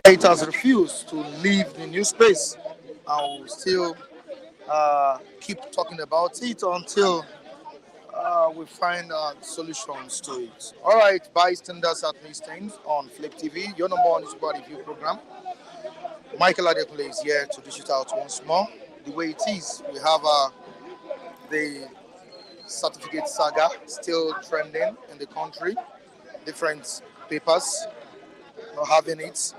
It has refused to leave the new space. I will still keep talking about it until we find solutions to it. All right, bystanders at Listings on Flip TV, your number one super review program. Michael Adekule is here to dish it out once more. The way it is, we have the certificate saga still trending in the country. Different papers not having it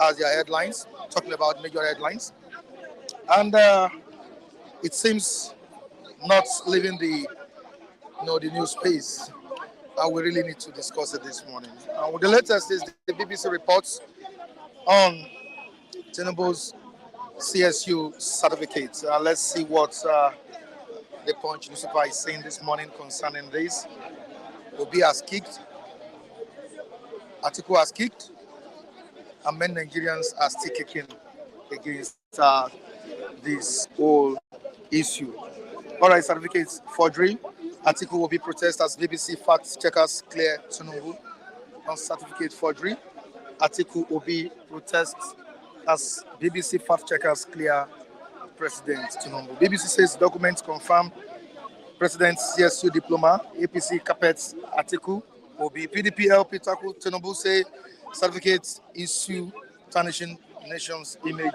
as their headlines, talking about major headlines. And it seems not leaving the news space. And we really need to discuss it this morning. The latest is the BBC reports on Tinubu's CSU certificate. Let's see what the Punch newspaper is saying this morning concerning this. Obi has kicked, Atiku has kicked, and many Nigerians are still kicking against this whole issue. All right, certificates forgery. Atiku will be protest as BBC fact checkers clear Tinubu on certificate forgery. Atiku will be protest as BBC fact checkers clear President Tinubu. BBC says documents confirm President CSU diploma. APC carpets Atiku will be PDP LP tackle Tinubu say certificates issue tarnishing nation's image.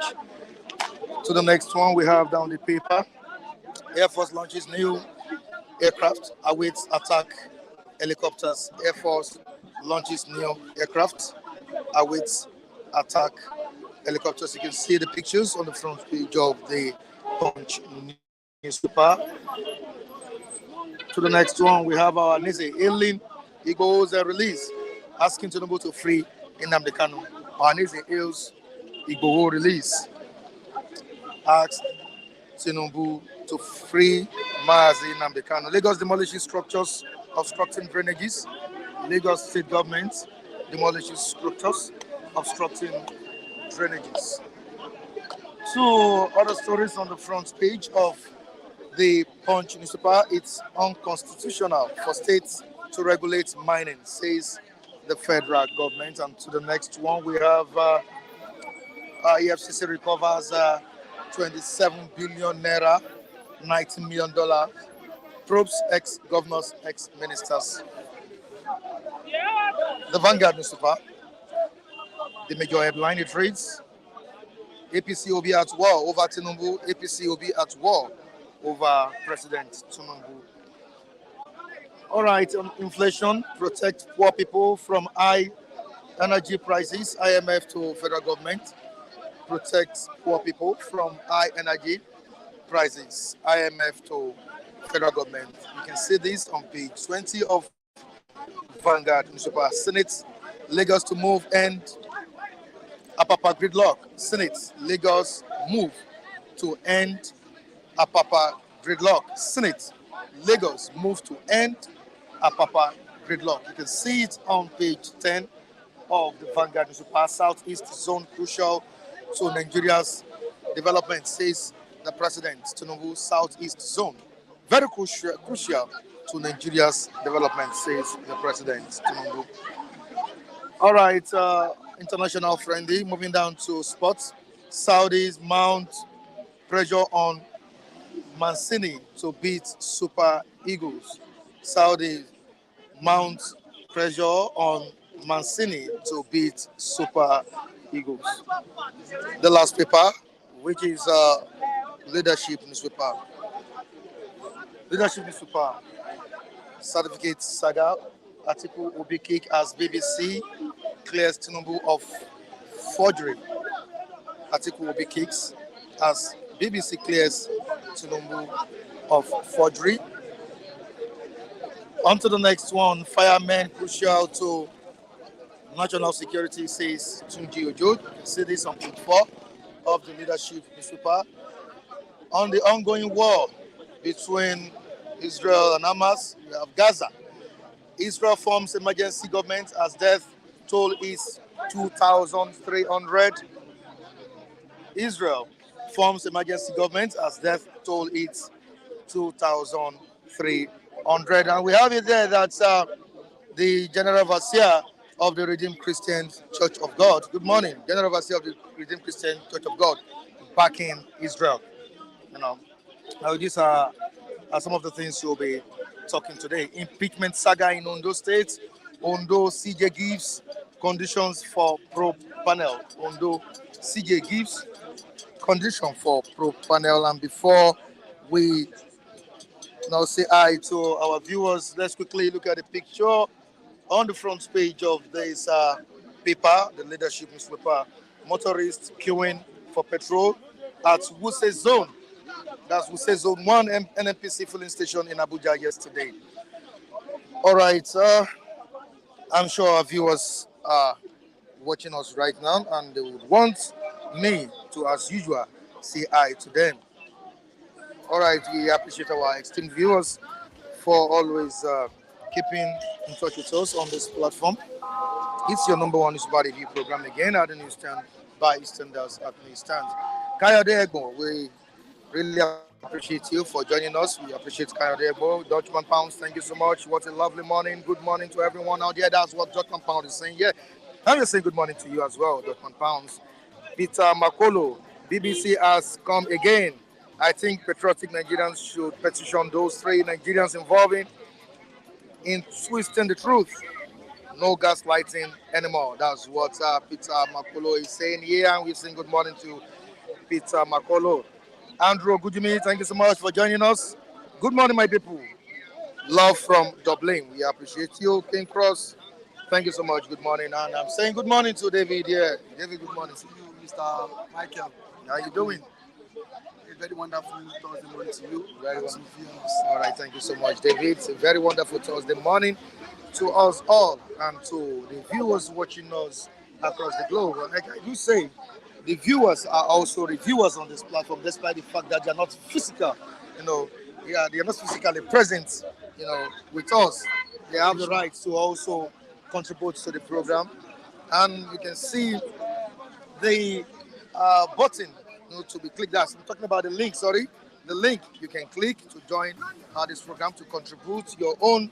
To the next one we have down the paper. Air Force launches new aircraft, awaits attack helicopters. Air Force launches new aircraft, awaits attack helicopters. You can see the pictures on the front page of the Punch newspaper. To the next one, we have our Nize Ailing Igbo's release, asking Tinubu to free Nnamdi Kanu. Our Nize hails Igbo release, asks Tinubu to free Mazi Nnamdi Kanu. Lagos demolishes structures obstructing drainages. Lagos state government demolishes structures obstructing drainages. Two other stories on the front page of the Punch newspaper. It's unconstitutional for states to regulate mining, says the federal government. And to the next one, we have EFCC recovers 27 billion naira, $19 million, probes ex-governors, ex-ministers. The Vanguard newspaper, the major headline, it reads, APC will be at war over Tinubu, APC will be at war over President Tinubu. All right, inflation, protect poor people from high energy prices, IMF to federal government, protect poor people from high energy prices, IMF to federal government. You can see this on page 20 of Vanguard newspaper. Senate, Lagos to move end Apapa gridlock. Senate, Lagos move to end Apapa gridlock. Senate, Lagos move to end Apapa gridlock. You can see it on page 10 of the Vanguard newspaper. Southeast zone crucial to Nigeria's development, says the president. Tinubu Southeast zone very crucial to Nigeria's development, says the president, Tinubu. All right, international friendly. Moving down to sports. Saudis mount pressure on Mancini to beat Super Eagles. Saudi mount pressure on Mancini to beat Super Eagles. The last paper, which is leadership newspaper. Leadership newspaper. Certificate Saga. Atiku will be kicked as BBC clears Tinubu of forgery. Atiku will be kicked as BBC clears Tinubu of forgery. On to the next one. Firemen crucial to national security, says Tunji Ojo. You can see this on page 4 of the leadership newspaper. On the ongoing war between Israel and Hamas, we have Gaza. Israel forms emergency government as death toll is 2,300. Israel forms emergency government as death toll is 2,300. And we have it there that the General Overseer of the Redeemed Christian Church of God. Good morning, General Overseer of the Redeemed Christian Church of God, back in Israel. Now these are some of the things you'll be talking today. Impeachment saga in Ondo State. Ondo CJ gives conditions for probe panel. Ondo CJ gives condition for probe panel. And before we now say hi to our viewers, let's quickly look at the picture on the front page of this paper, the leadership newspaper. Motorists queuing for petrol at Wuse Zone. That's Wuse Zone 1 NNPC filling station in Abuja yesterday. All right, I'm sure our viewers are watching us right now and they would want me to, as usual, say hi to them. All right, we appreciate our esteemed viewers for always keeping in touch with us on this platform. It's your number one newspaper review program again at the newsstand by EastEnders at newsstand. Kayode Egbo, we really appreciate you for joining us. We appreciate Kayode Egbo. Dutchman Pounds, thank you so much. What a lovely morning. Good morning to everyone out there. That's what Dutchman Pounds is saying. Yeah, I'm just saying good morning to you as well, Dutchman Pounds. Peter Makolo, BBC has come again. I think patriotic Nigerians should petition those 3 Nigerians involving in twisting the truth. No gaslighting anymore. That's what Peter Makolo is saying here. And we're saying good morning to Peter Makolo. Andrew Gujimi, thank you so much for joining us. Good morning, my people. Love from Dublin. We appreciate you. King Cross, thank you so much. Good morning. And I'm saying good morning to David here. David, good morning to you, Mr. Michael. How you doing? Very wonderful Thursday morning to you. Very wonderful. All right, thank you so much, David. It's a very wonderful Thursday morning to us all and to the viewers watching us across the globe. Like I do say, the viewers are also reviewers on this platform, despite the fact that they are not physical, they are not physically present, with us. They have the right to also contribute to the program, and you can see the button to be clicked. I'm talking about the link. The link you can click to join this program to contribute your own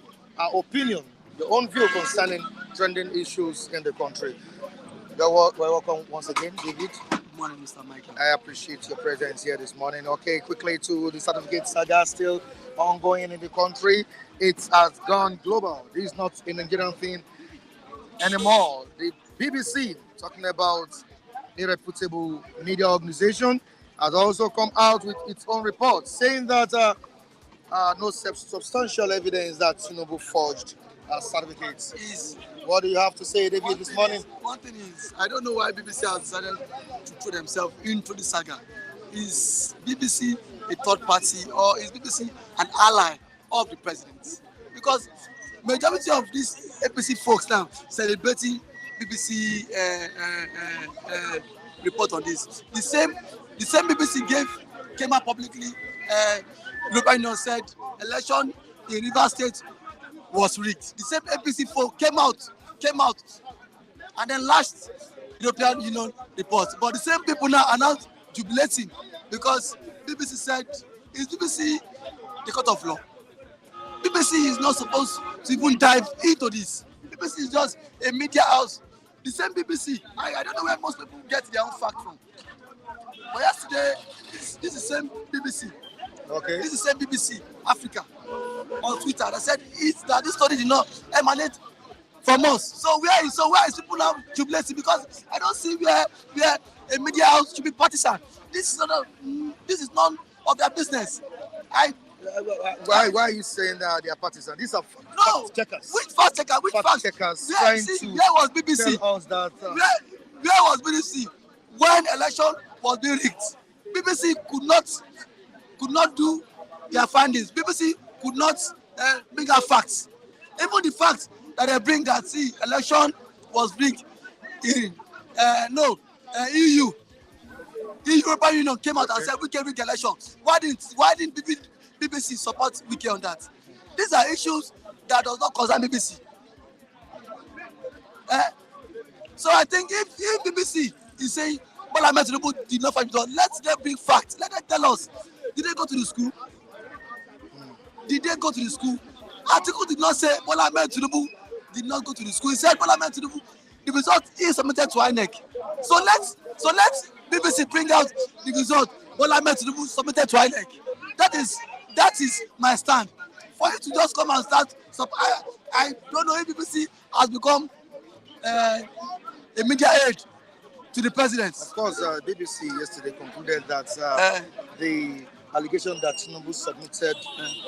opinion, your own view concerning trending issues in the country. You're welcome once again, David. Good morning, Mr. Michael. I appreciate your presence here this morning. Okay, quickly to the certificate saga still ongoing in the country. It has gone global. This is not a Nigerian thing anymore. The BBC, talking about a reputable media organization, has also come out with its own report saying that no substantial evidence that Tinubu forged certificates. What do you have to say, David, this morning? One thing is, I don't know why BBC has decided to throw themselves into the saga. Is BBC a third party or is BBC an ally of the president? Because majority of these APC folks now celebrating BBC report on this. The same BBC came out publicly. European Union said election in Rivers State was rigged. The same APC folk came out and then lashed European Union report. But the same people now are now jubilating because BBC said, is BBC the court of law. BBC is not supposed to even dive into this. BBC is just a media house. The same BBC. I don't know where most people get their own fact from. But yesterday, this is the same BBC. Okay. This is the same BBC Africa on Twitter. They said that this story did not emanate from us. So where is people now jubilating? Because I don't see where a media house should be partisan. This is none of their business. Why are you saying that they are partisan? These are fact checkers. Which fact checker? Which fact checkers where, trying see, to where was BBC? tell us that where was BBC when election was being rigged? BBC could not do their findings. BBC could not bring out facts. Even the facts that they bring that election was rigged in EU. The European Union came out and said we can rig election. Why didn't BBC support Wiki on that? These are issues that does not concern BBC. So I think if BBC is saying Bola Ahmed Tinubu did not find it, let them bring facts. Let them tell us. Did they go to the school? Did they go to the school? Atiku did not say Bola Ahmed Tinubu did not go to the school. He said Bola Ahmed Tinubu, the result is submitted to INEC. So let BBC bring out the result. Bola Ahmed Tinubu submitted to INEC. That is my stand. For you to just come and start, I don't know if BBC has become a media aid to the president. Of course, BBC yesterday concluded that the allegation that Tinubu submitted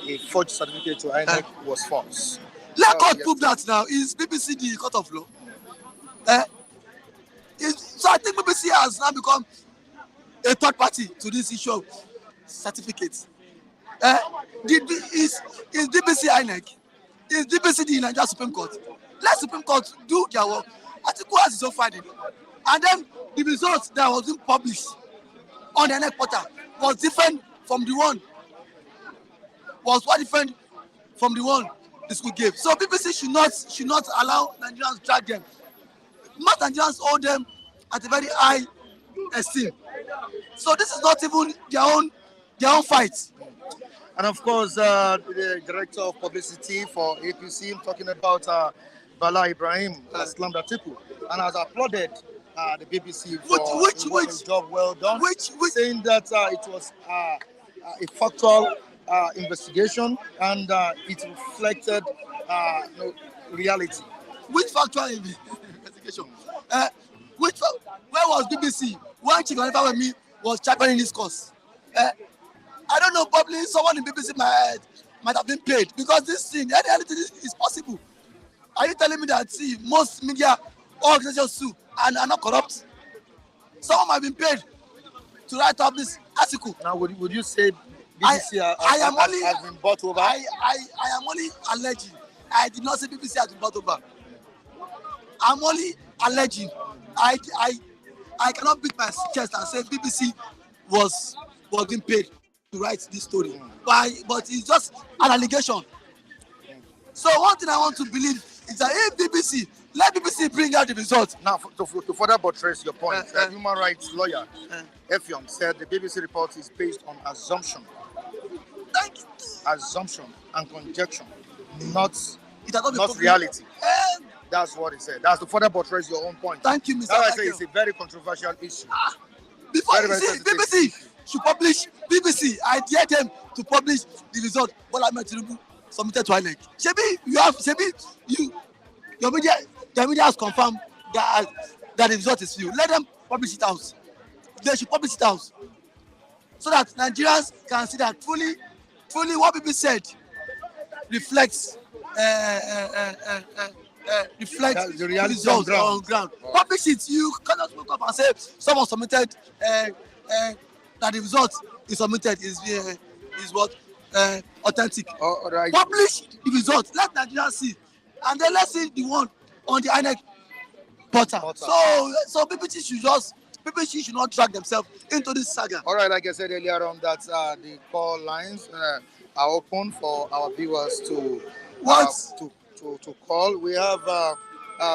a forged certificate to INEC was false. Let court prove that now. Is BBC the court of law? So I think BBC has now become a third party to this issue of certificates. Is BBC INEC? Is BBC the Nigerian Supreme Court? Let Supreme Court do their work. Atiku has his own finding. And then the results that was being published on the INEC portal was different from the one the school gave. So BBC should not allow Nigerians drag them. Most Nigerians hold them at a very high esteem. So this is not even their own fight. And of course, the director of publicity for APC, I'm talking about Bala Ibrahim, has slammed Atiku and has applauded the BBC for a job well done, saying that it was a factual investigation and it reflected reality. Which factual investigation? Where was BBC when Chief me was championing this cause? I don't know, probably someone in BBC might have been paid because this thing, anything is possible. Are you telling me that most media organizations too are not corrupt? Someone might have been paid to write up this article. Now, would you say BBC has been bought over? I am only alleging. I did not say BBC has been bought over. I'm only alleging. I cannot beat my chest and say BBC was being paid to write this story. But it's just an allegation. So one thing I want to believe is that if let BBC bring out the results. Now, to further buttress your point, human rights lawyer Effiong said the BBC report is based on assumption. Thank you. Assumption and conjecture, not reality. That's what he said. That's to further buttress your own point. Thank you, Mr. That's why I say it's a very controversial issue. Before BBC should publish, I dare them to publish the result. Bola Ahmed Tinubu submitted to INEC. Your media has confirmed that the result is you. Let them publish it out. They should publish it out so that Nigerians can see that fully what people said reflects the reality results on ground. Publish it. You cannot wake up and say someone submitted that the result is submitted is what authentic. Right. Publish the result. Let Nigerians see, and then let's see the one on the INEC portal. So BBC should not drag themselves into this saga. All right, like I said earlier on, that the call lines are open for our viewers to call. We have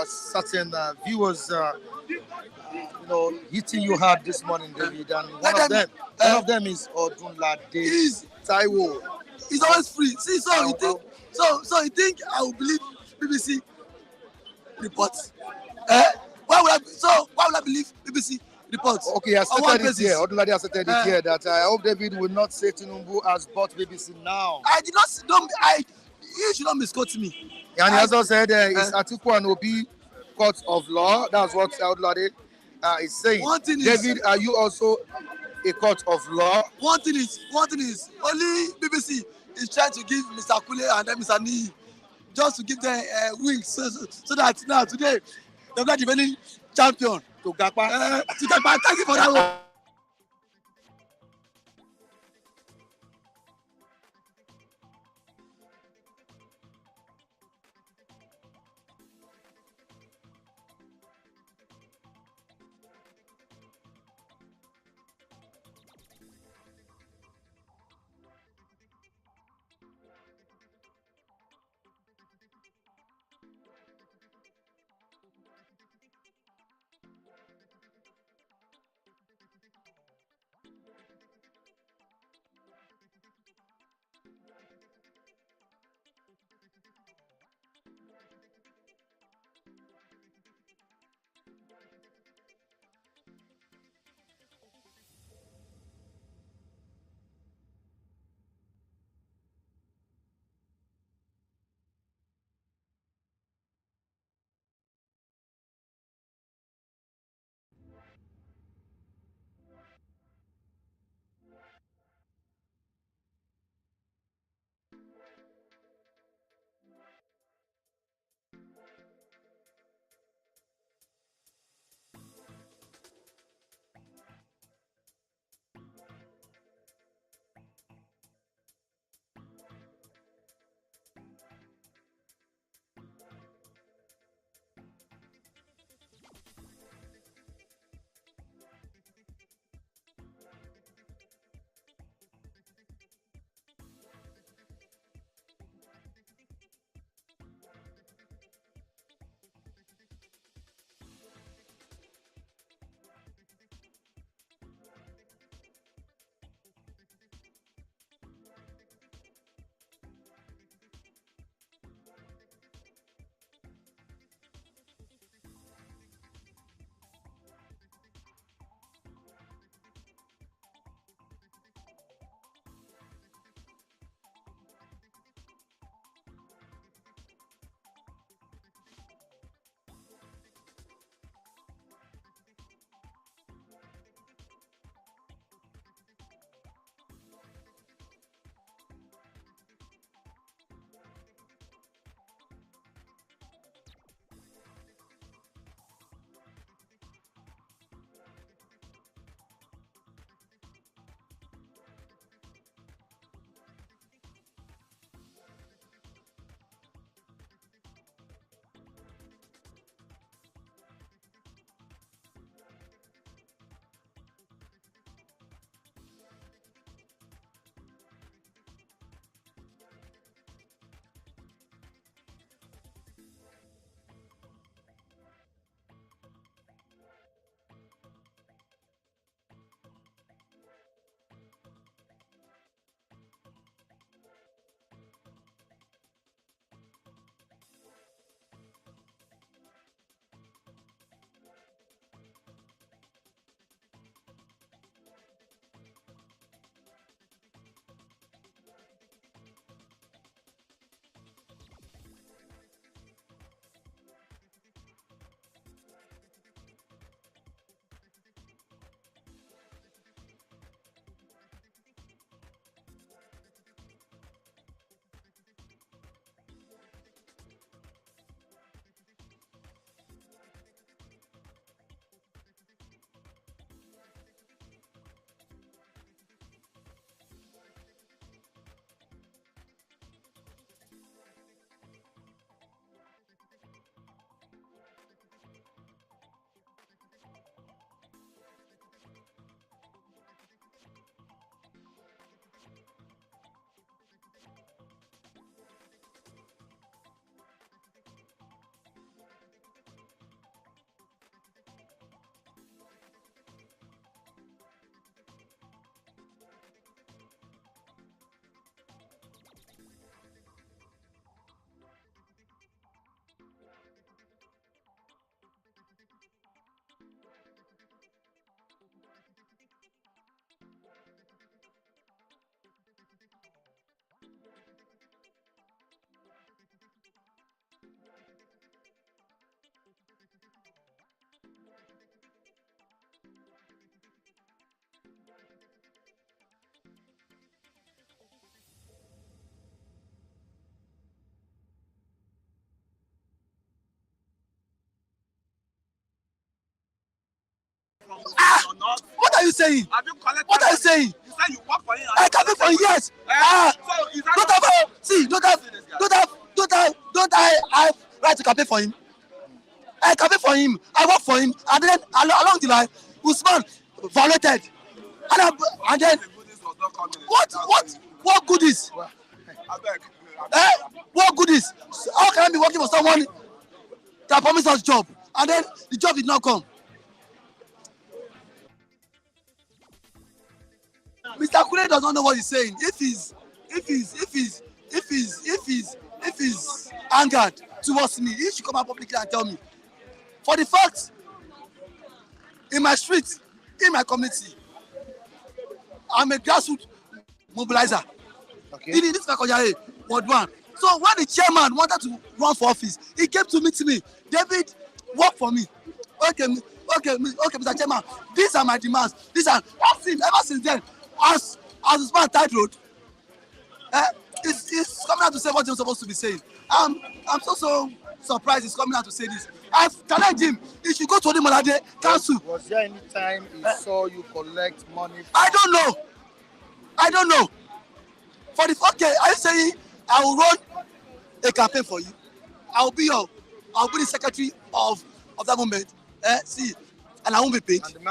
certain viewers, hitting you hard this morning, David, and one of them is Odunlade Taiwo. It's always free. See, so you think, so you think I will believe BBC reports? Eh? Why would I believe BBC reports? Okay, I On what stated it here. basis? Odunlade has stated it here that I hope David will not say Tinubu has bought BBC now. I did not. Don't. You should not misquote me. And he I, also said eh, it's Atiku and Obi court of law. That's what Odunlade is saying. one thing is, David, are you also a court of law? one thing is, only BBC is trying to give Mr. Kule and then Mr. Niyi just to give them wings, so that now today they're not defending champion. To Gapa. To Gapa, thank you for that one. What are you saying? What are you saying? You say you work for him. I campaign for him, yes. Don't I have right to campaign for him? I campaign for him. I work for him, and then along the line, Usman violated, and then what goodies? What goodies? How can I be working for someone that promised us job, and then the job did not come? Mr. Kule does not know what he's saying. If he's angered towards me, he should come out publicly and tell me. For the fact, in my street, in my community, I'm a grassroots mobilizer. Okay. In this Fakojaye, Ward 1. So when the chairman wanted to run for office, he came to meet me. David, work for me. Okay, Mr. Chairman, these are my demands. I've seen ever since then, as this man tied road, it's coming out to say what he's supposed to be saying. I'm so surprised he's coming out to say this. I've challenged him. He should go to Odimalade Council. Was there any time he saw you collect money? I don't know. For the are you saying I will run a campaign for you? I'll be the secretary of that moment. See, and I won't be paid. And the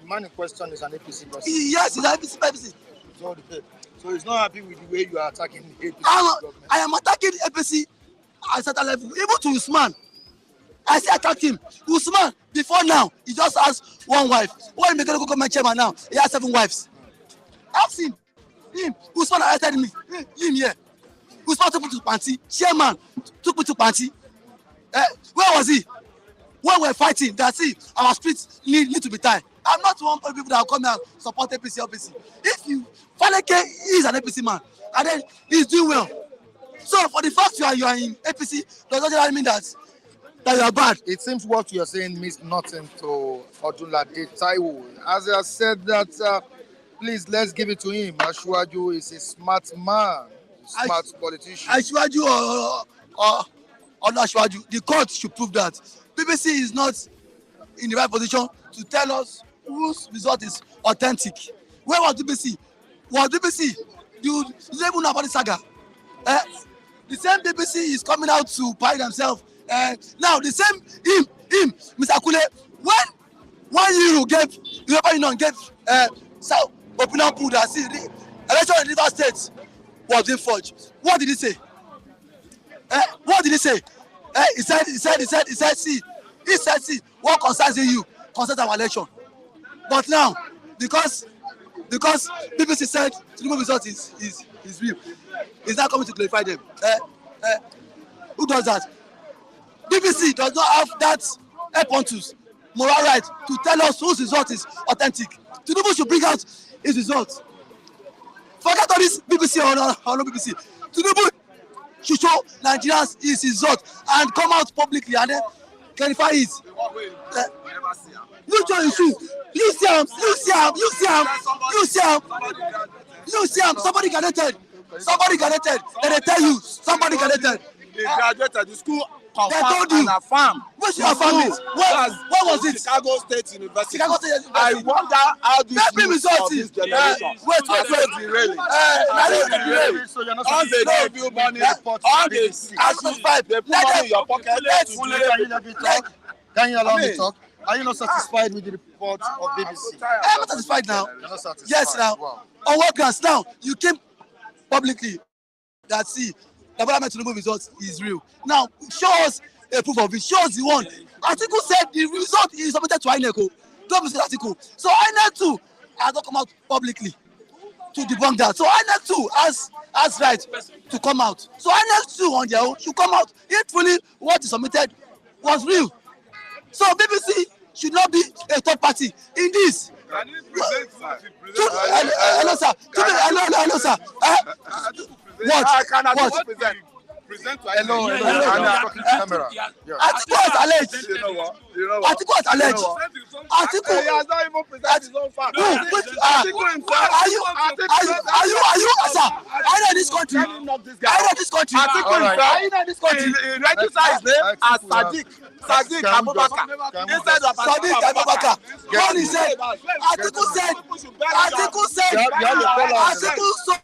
man in question is an APC person. Yes, he's an APC. So he's not happy with the way you are attacking the APC government. I am attacking APC at a certain level, even to Usman. I say attack him. Usman, before now, he just has one wife. When he became government chairman now, he has 7 wives. I've seen him. Usman arrested me. Him here. Usman took me to Panti. Chairman took me to Panti. Where was he? When we're fighting, that's it. Our streets need to be tied. I'm not one of the people that will come here and support APC. If you Faleke is an APC man, and then he's doing well. So for the fact you are in APC, does not really mean that you are bad. It seems what you are saying means nothing to Odunlade Taiwo. As I said that, please let's give it to him. Asiwaju is a smart man, smart politician. Asiwaju or not Asiwaju, the court should prove that BBC is not in the right position to tell us whose result is authentic. Where was BBC? You don't even know about the saga. The same BBC is coming out to pride themselves. Now the same him, Mr. Kule, when 1 year gave European Union gave South opinion pool that see the election in River State was being forged. What did he say? What did he say? He said, see, what concerns you concerns our election. But now, because BBC said Tinubu result is real, he's not coming to clarify them. Who does that? BBC does not have that epontus, moral right to tell us whose result is authentic. Tinubu should bring out his result. Forget all this BBC or no BBC. Tinubu should show Nigerians his result and come out publicly and then clarify it. You join issue. You see him. Somebody connected. Then they tell you somebody connected. They graduated the school. They told you. Farm. Where's your family? What was it? Chicago State University. I wonder how this of this generation. Wait. Really. On the review money report. On the they put money in your pocket. Can you allow me to talk? Are you not satisfied with the report of BBC? I'm not satisfied now. You're not satisfied. Yes, now. Wow. On what grounds? Now, you came publicly that see, the Parliament Tinubu result is real. Now, show us a proof of it. Show us the one. Atiku said the result is submitted to INEC. Don't miss Atiku. So INEC too has not come out publicly to debunk that. So INEC too has right to come out. So INEC too on their own should come out if fully what is submitted was real. So BBC should not be a third party in this. Can you present? Hello, sir. Hello, sir. What? Present to Hello. Talking to camera. Atiku was alleged. You know what? Atiku was alleged. Atiku. He has not even presented his own fact. Are you, sir? Are you in this country? Are you in this country? Atiku Are you in this country? he registered his name as Sadiq Sadiq Abubakar. Instead of Sadiq Abubakar. What he said, Atiku said, Atiku said, Atiku said,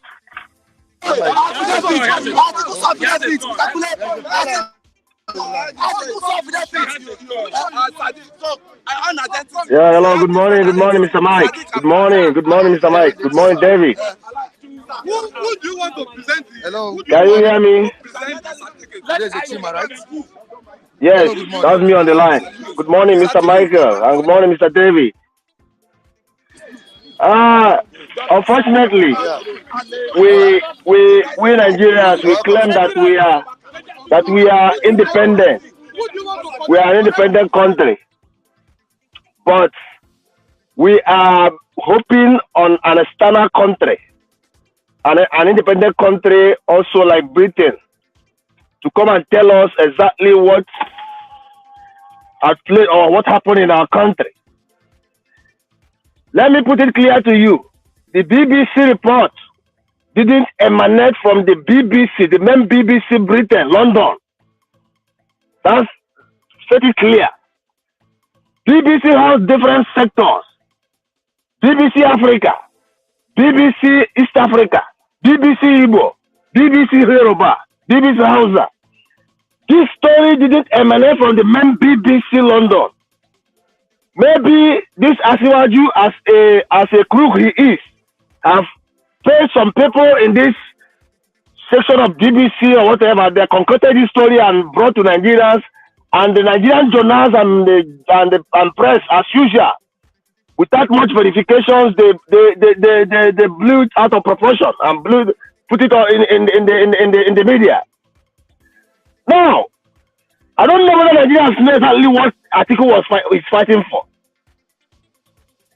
Yeah, hello, good morning, Mr. Mike. Good morning, Mr. Mike. Good morning, David. Who do you want to present? Hello. Can you hear me? There's a team, right? Yes, Hello, that's me on the line. Good morning, Mr. Michael, and good morning, Mr. David. Unfortunately, we Nigerians, we claim that we are independent. We are an independent country, but we are hoping on an external country, an independent country also like Britain, to come and tell us exactly what what happened in our country. Let me put it clear to you. The BBC report didn't emanate from the BBC, the main BBC Britain, London. That's pretty clear. BBC has different sectors. BBC Africa, BBC East Africa, BBC Igbo, BBC Yoruba, BBC Hausa. This story didn't emanate from the main BBC London. Maybe this Asiwaju, as a crook he is, have paid some people in this section of BBC or whatever. They concocted this story and brought to Nigerians, and the Nigerian journals and press, as usual, without much verifications, they blew it out of proportion and put it in the media. Now, I don't know whether Nigerians know exactly what Atiku is fighting for.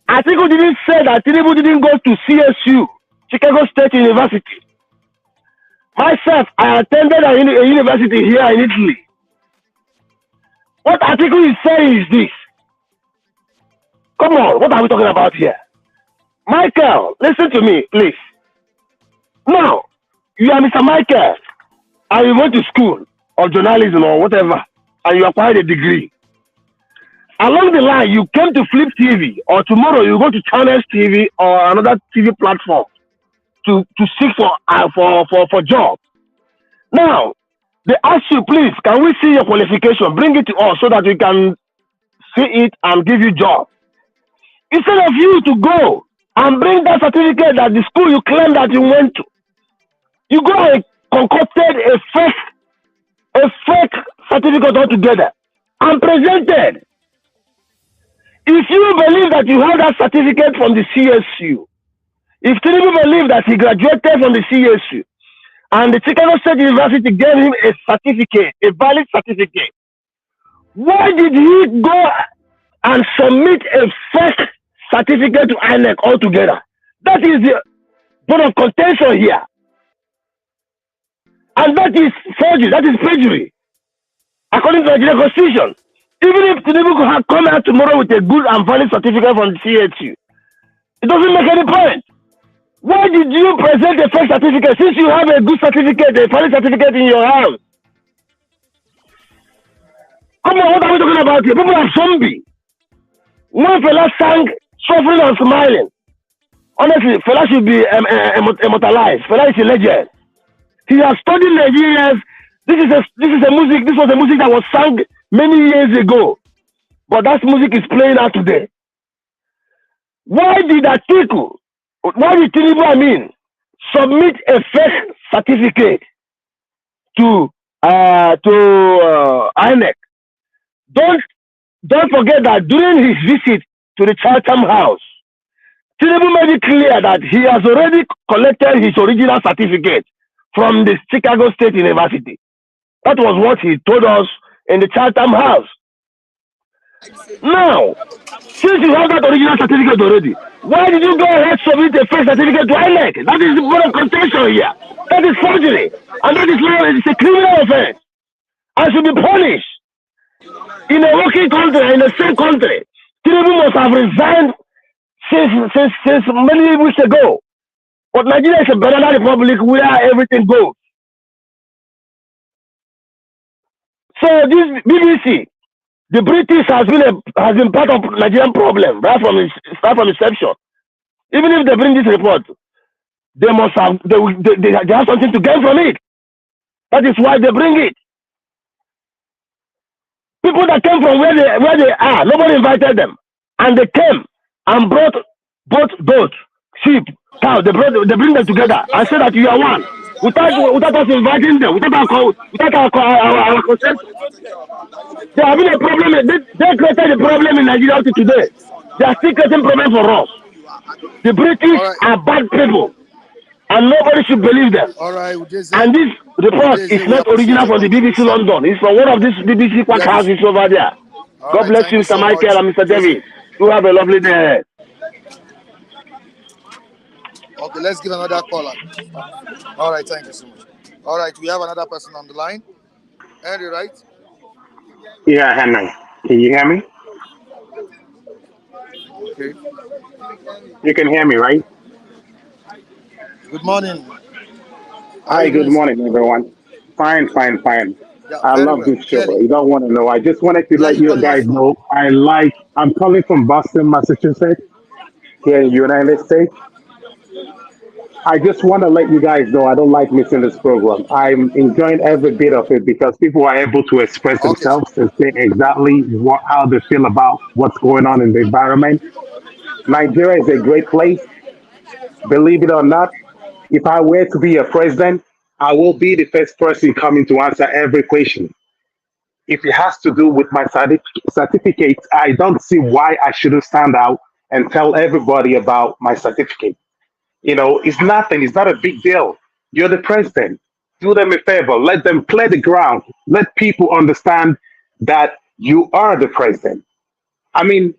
Atiku didn't say that Tinubu didn't go to CSU, Chicago State University. Myself, I attended a university here in Italy. What Atiku is saying is this. Come on, what are we talking about here? Michael, listen to me, please. Now, you are Mr. Michael, and you went to school or journalism or whatever, and you acquired a degree. Along the line, you came to Flip TV, or tomorrow you go to Channels TV or another TV platform to seek for job. Now, they ask you, please, can we see your qualification? Bring it to us so that we can see it and give you job. Instead of you to go and bring that certificate that the school you claim that you went to, you go and concocted a fake certificate altogether and presented. If you believe that you have that certificate from the CSU, if Tinubu believe that he graduated from the CSU, and the Chicago State University gave him a certificate, a valid certificate, why did he go and submit a fake certificate to INEC altogether? That is the point of contention here. And that is forgery, that is perjury, according to the Nigerian Constitution. Even if Tinubu could have come out tomorrow with a good and valid certificate from the CHU, it doesn't make any point. Why did you present a fake certificate since you have a good certificate, a valid certificate in your house? Come on, what are we talking about here? People are zombies. One fella sang suffering and smiling. Honestly, fella should be immortalized. Fella is a legend. He has studied Nigerians. This was a music that was sung many years ago. But that music is playing out today. Why did Tinubu, submit a fake certificate to INEC? Don't forget that during his visit to the Chatham House, Tinubu made it clear that he has already collected his original certificate from the Chicago State University. That was what he told us in the Chatham House. Now, since you have that original certificate already, why did you go ahead and submit a fake certificate to INEC? That is the point of contention here. That is forgery. And that is law. It's a criminal offense. And should be punished. In a working country, in the same country, Tinubu must have resigned since many weeks ago. But Nigeria is a banana republic where everything goes. So this BBC, The British has been part of Nigerian problem right from inception. Even if they bring this report, they must have they have something to gain from it. That is why they bring it. People that came from where they are, nobody invited them, and they came and brought both sheep, cow. They bring them together and say that you are one, without us inviting them, without our consent. They have been a problem. They created a problem in Nigeria today. They are still creating problems for us. The British are bad people, and nobody should believe them. All right, and this report is not original from the BBC London. It's from one of these BBC quack houses over there. God bless you, Mr. Michael and Mr. David. You have a lovely day. Okay, let's give another caller. All right, thank you so much. All right, we have another person on the line. Henry, right? Yeah, Henry. Can you hear me? Okay. You can hear me, right? Good morning. Hi, good morning, everyone. Fine. Yeah, I love well. this show. You don't want to know. I just wanted to let you guys know I'm calling from Boston, Massachusetts, here in the United States. I just want to let you guys know I don't like missing this program. I'm enjoying every bit of it because people are able to express themselves and say exactly how they feel about what's going on in the environment. Nigeria is a great place. Believe it or not, if I were to be a president, I will be the first person coming to answer every question. If it has to do with my certificate, I don't see why I shouldn't stand out and tell everybody about my certificate. It's nothing. It's not a big deal. You're the president. Do them a favor. Let them clear the ground. Let people understand that you are the president. I mean,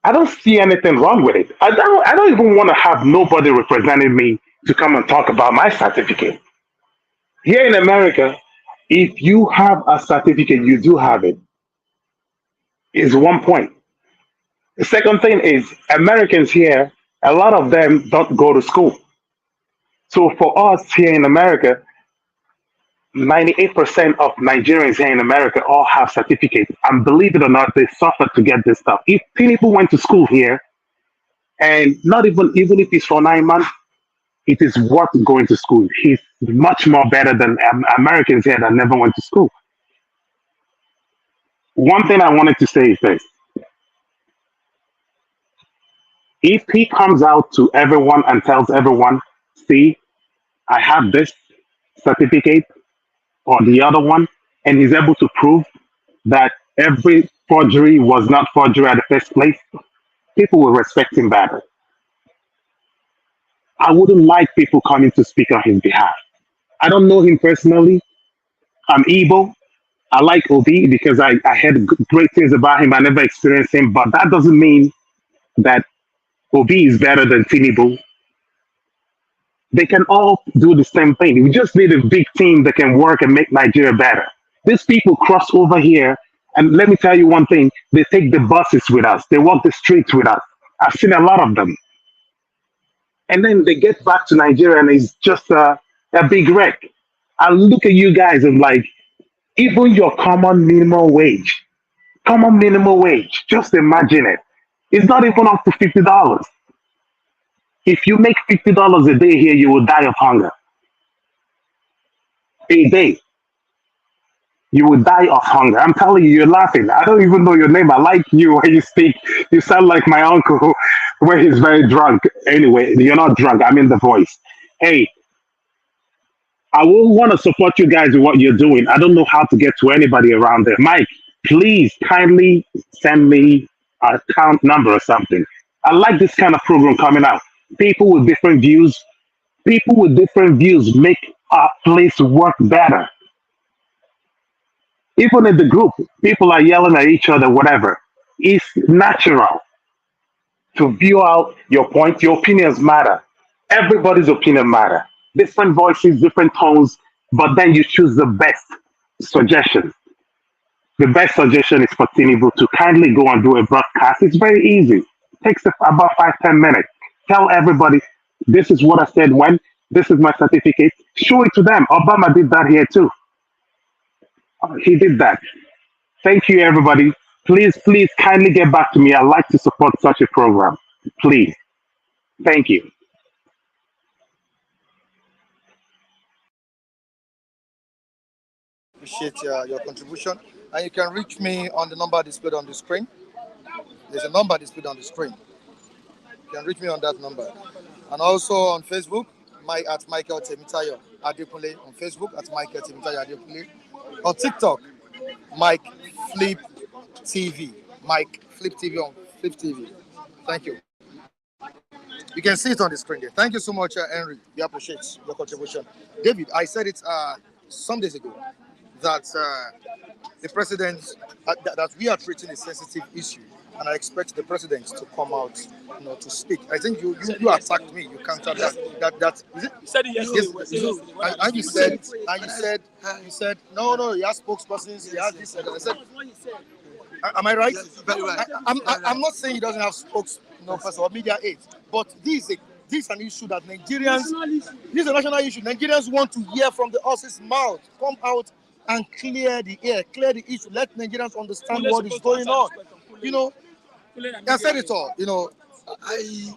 I don't see anything wrong with it. I don't even want to have nobody representing me to come and talk about my certificate. Here in America, if you have a certificate, you do have it. Is one point. The second thing is Americans here, a lot of them don't go to school. So for us here in America, 98% of Nigerians here in America all have certificates. And believe it or not, they suffer to get this stuff. If people went to school here, and not even if it's for 9 months, it is worth going to school. He's much more better than Americans here that never went to school. One thing I wanted to say is this. If he comes out to everyone and tells everyone, see, I have this certificate or the other one, and he's able to prove that every forgery was not forgery at the first place, people will respect him better. I wouldn't like people coming to speak on his behalf. I don't know him personally. I'm Igbo. I like Obi because I heard great things about him. I never experienced him, but that doesn't mean that Obi is better than Tinubu. They can all do the same thing. We just need a big team that can work and make Nigeria better. These people cross over here, and let me tell you one thing, they take the buses with us. They walk the streets with us. I've seen a lot of them. And then they get back to Nigeria and it's just a big wreck. I look at you guys and like, even your common minimum wage, just imagine it. It's not even up to $50. If you make $50 a day here, you will die of hunger. A day. You will die of hunger. I'm telling you, you're laughing. I don't even know your name. I like you when you speak. You sound like my uncle when he's very drunk. Anyway, you're not drunk. I mean the voice. Hey, I will want to support you guys with what you're doing. I don't know how to get to anybody around there. Mike, please kindly send me an account number or something. I like this kind of program coming out. People with different views make our place work better. Even in the group, people are yelling at each other, whatever. It's natural to view out your point. Your opinions matter. Everybody's opinion matter. Different voices, different tones, but then you choose the best suggestion. The best suggestion is for Tinubu to kindly go and do a broadcast. It's very easy. It takes about 5-10 minutes. Tell everybody, this is what I said when, this is my certificate. Show it to them. Obama did that here too. He did that. Thank you, everybody. Please, please kindly get back to me. I'd like to support such a program. Please. Thank you. Appreciate your contribution. And you can reach me on the number displayed on the screen. There's a number displayed on the screen. You can reach me on that number. And also on Facebook, at Michael Temitayo Adekunle on Facebook, at Michael Temitayo Adekunle. On TikTok, Mike Flip TV. Mike Flip TV on Flip TV. Thank you. You can see it on the screen there. Thank you so much, Henry. We appreciate your contribution. David, I said it some days ago that the president, that we are treating a sensitive issue, and I expect the president to come out, to speak. I think you attacked me. You countered that. Is it? You said it yesterday. Yes. And you said no. He has spokespersons. He has this. I said, am I right? Yes, very right. I'm not saying he doesn't have spokesperson or media aids, but this is an issue that Nigerians. This is a national issue. Nigerians want to hear from the horse's mouth. Come out and clear the air, clear the issue. Let Nigerians understand what is going on. I said it all. I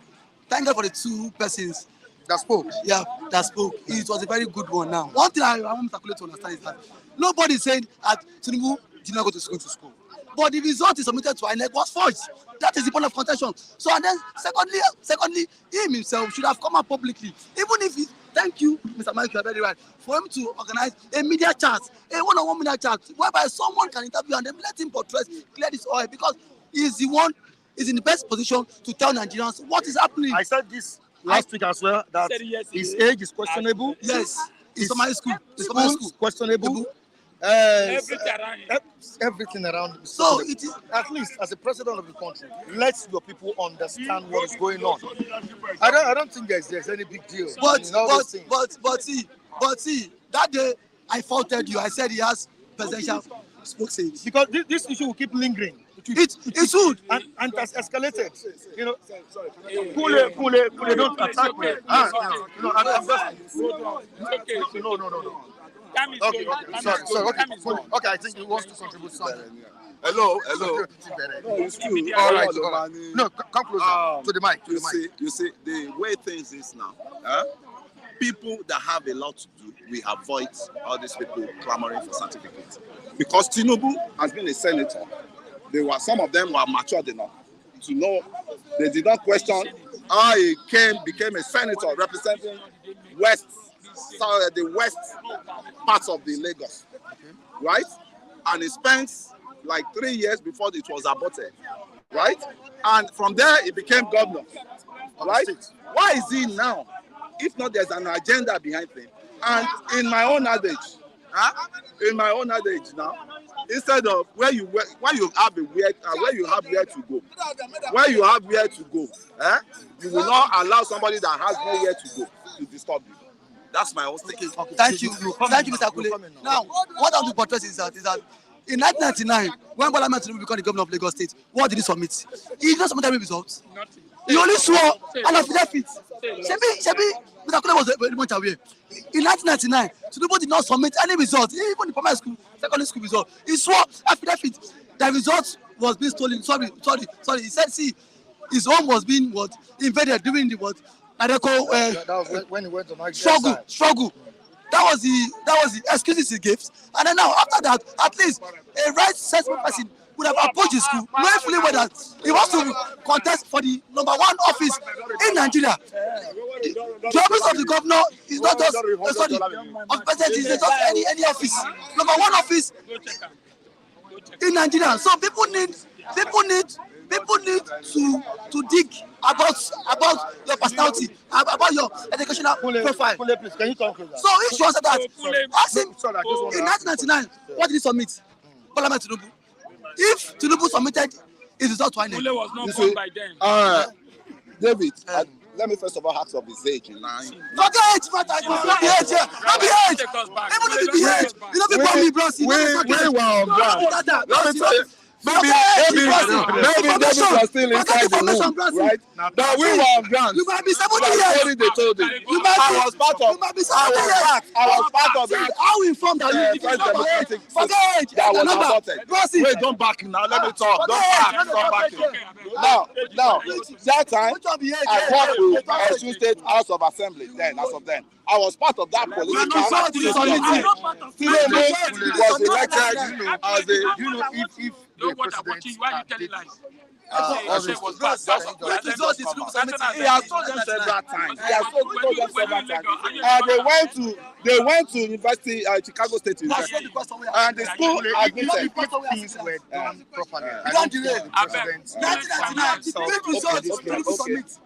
thank God for the two persons that spoke. Yeah, that spoke. It was a very good one. Now, one thing I want Mr. Kule to understand is that nobody said that Tinubu did not go to school. But the result is submitted to INEC was forged. That is the point of contention. So, and then secondly, him himself should have come out publicly, even if he. Thank you, Mr. Mike, you are very right. For him to organize a media chat, a one-on-one media chat, whereby someone can interview and then let him portray, clear this oil, because he is the one, is in the best position to tell Nigerians what is happening. I said this last week as well, that his age is questionable. Yes, it's from my school. It's from my school. Questionable. Everything around him. So it is, at least as a president of the country, let your people understand what is going on. I don't think there's any big deal. But see, that day I faulted you. I said he has presidential spokesman. Because this issue will keep lingering. It should. And it has escalated. Kule, don't attack me. No. Okay. Sorry. Okay, I think he wants to contribute something. Hello. No, it's true. All right. No, come closer to the mic. You see, the way things is now, people that have a lot to do, we avoid all these people clamoring for certificates. Because Tinubu has been a senator. Some of them were matured enough to know. They did not question how he became a senator representing the west parts of the Lagos, right? And he spent like 3 years before it was aborted, right? And from there, he became governor, right? Why is he now? If not, there's an agenda behind him. And in my own adage now, instead of where you have where to go, you will not allow somebody that has nowhere to go to disturb you. That's my own thinking. Okay. Thank you, Mr. Kule. Now, what I want to portray is that in 1999, when Bola Ahmed Tinubu became the governor of Lagos State, what did he submit? He did not submit any results. Nothing. He only swore and affidavit. Shebi, Mr. Kule was very much aware. In 1999, Tinubu did not submit any results, even the primary school, secondary school result. He swore affidavit. The result was being stolen. Sorry. He said, see, his home was being invaded during the that was when he went to Nigeria. Struggle. That was the excuses he gave. And then now, after that, at least a right-sensible person would have approached the school, knowing fully well that he wants to contest for the #1 office in Nigeria. The office of the governor is not just of president, it's just any office. #1 office in Nigeria. So people need to dig about your personality, about your educational profile. Please, can you come closer? So if you answer that, ask him in 1999, what did he submit? Bola Ahmed Tinubu. If Tinubu submitted his result to INEC, was not born by then. David, let me first of all ask of his age. Forget it, not the age. Not the age. Even if it be age, you know people me, bro. maybe David was still inside the room, right? But we were on ground. You might be 70 That's years. what they told him. You might I was part of. You might be 70 years. I was part of that. How informed are you? First democratic Forget age. that was Number. aborted. Wait, don't back him now. Let me talk. Don't back him. Now, that time I worked with Osun State House of Assembly. Then, as of then, I was part of that political society. Tinubu was elected as the. If No, the what I'm watching, president why are you telling lies? He has told them several times. They went to University, Chicago State University, and the school admitted. things were done properly, I don't don't delay. think the president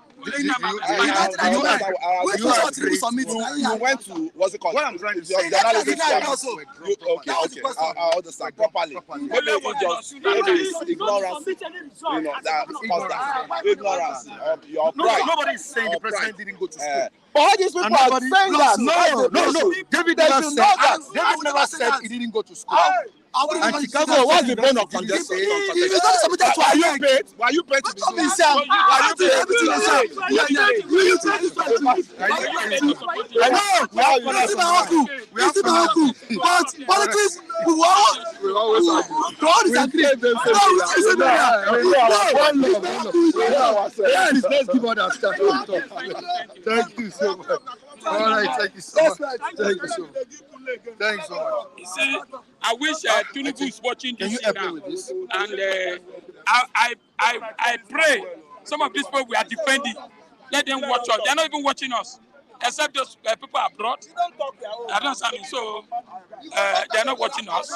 You went to what's it called? What I'm trying to say, Your journalism. Okay. I understand properly. Maybe it's ignorance. You know that ignorance. Your pride. Nobody is saying the president didn't go to school. But all these people are saying that. No. David never said that. David never said he didn't go to school. And Chicago, what's the point of confrontation? Why you paid to be politics, we always disagree. Let's give all that stuff. Thank you so much. All right, thank you so much. Thank you so much. Thanks so much. You see, I wish Tinubu is watching Can this you help me now. with this? And I pray some of these people we are defending, let them watch us. They are not even watching us, except those people abroad. I don't understand me. So they are not watching us.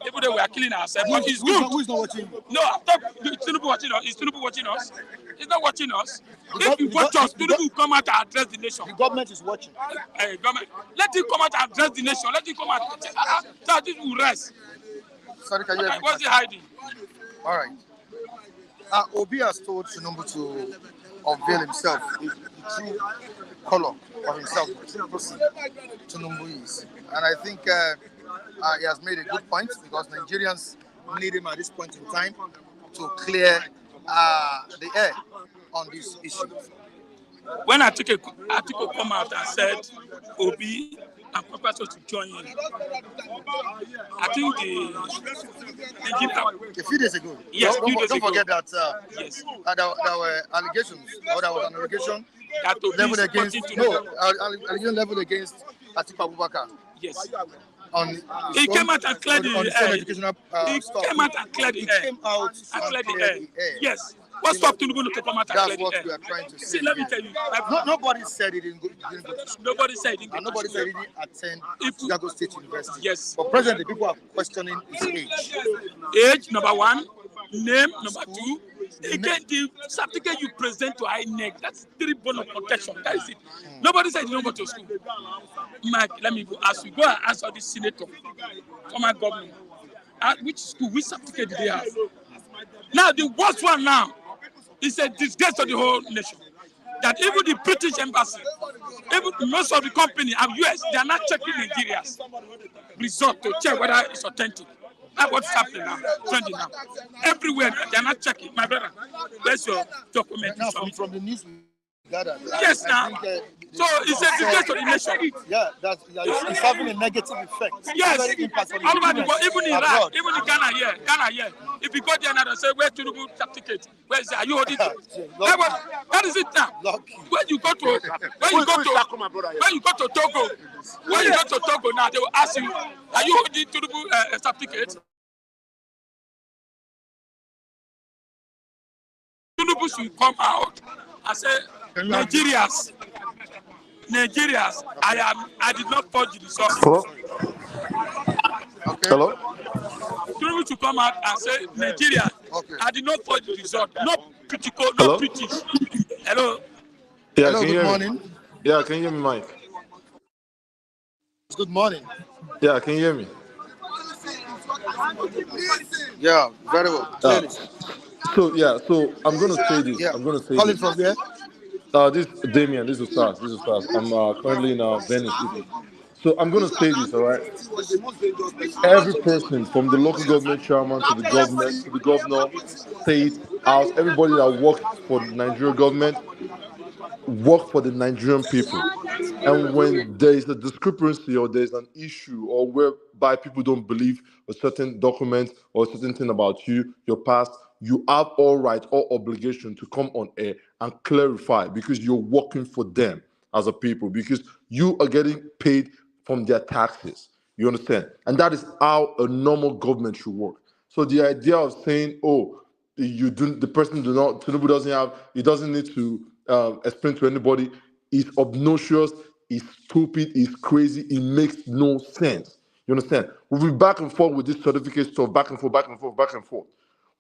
Even though we are killing ourselves, but it's good. Who is not watching you? No, I thought Tinubu watching us. Is Tinubu watching us? He's not watching us. If you watch us, Tinubu will come out and address the nation. The government is watching. Government, let him come out and address the nation. Let him come out. So this will rest. Sorry, can you help me? What's he hiding? All right. Obi has told Tinubu to unveil himself, the true color of himself, the true person Tinubu is. And I think he has made a good point because Nigerians need him at this point in time to clear the air on this issue. When Atiku come out and said Obi and Professor to join in, I think a few days ago. Yes, don't forget that yes. there were allegations, or there was an allegation That leveled against Atiku Abubakar. Yes. He came out and cleared the air. He came out and cleared the air. Yes. What stopped Tinubu to come out and clear the air? That's what we are trying to say. See, let me tell you. Nobody said he didn't go to school. Nobody said he didn't go And nobody said he didn't attend Chicago State University. Yes. But presently, people are questioning his age. Age, number one. Name, number two. Again, the certificate you present to INEC, that's 3 bone of protection. That is it. Nobody said he didn't go to school. Mike, let me go ask you. Go and answer this senator, former governor. At which school, which certificate did they have? Now, the worst one now is a disgrace to the whole nation. That even the British embassy, even most of the company and US, they are not checking Nigeria's result to check whether it's authentic. That's what's happening now, trending now. Everywhere, they are not checking. My brother, where's your document? Now, from the news we gathered, yes, now. So it's a disgrace to the nation. Yeah, it's having a negative effect. Yes, all over the world, even in Iraq, even in Ghana here. If you go there now and say, where's Tinubu certificate? Where is it? Are you holding it? That is it now. When you go to Togo now, they will ask you, are you holding Tinubu certificate? Tinubu should come out and say, Nigerians, I did not forge the result. Hello? Okay. Hello? Tinubu should come out and say, Nigeria, I did not forge the result. Not critical, not Hello? British. Hello? Yeah, Hello, can you good hear morning. me? Yeah, can you hear me, Mike? Good morning. Yeah, can you hear me? Yeah, very well. So I'm gonna say this. Yeah. I'm gonna say Calling this. from there? This is Damien. This is Stars. I'm currently in Venice, Italy. So I'm going to say this, all right? Every person, from the local government chairman to the government, to the governor, state, house, everybody that works for the Nigerian government, work for the Nigerian people. And when there is a discrepancy or there's an issue or whereby people don't believe a certain document or a certain thing about you, your past, you have all right, all obligation to come on air and clarify because you're working for them as a people, because you are getting paid from their taxes. You understand? And that is how a normal government should work. So the idea of saying, oh, you do the person do not Tinubu doesn't have he doesn't need to explain to anybody is obnoxious, is stupid, is crazy, it makes no sense. You understand? We'll be back and forth with this certificate stuff, back and forth, back and forth, back and forth.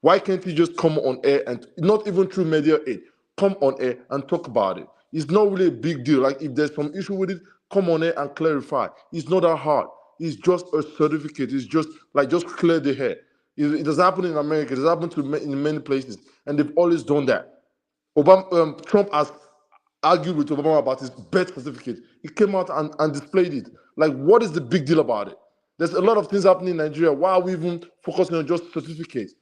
Why can't he just come on air and not even through media aid, come on air and talk about it? It's not really a big deal. Like if there's some issue with it, come on air and clarify. It's not that hard. It's just a certificate. It's just like just clear the hair. It has happened in America. It has happened in many places, and they've always done that. Trump has argued with Obama about his birth certificate. He came out and displayed it. Like, what is the big deal about it? There's a lot of things happening in Nigeria. Why are we even focusing on just certificates?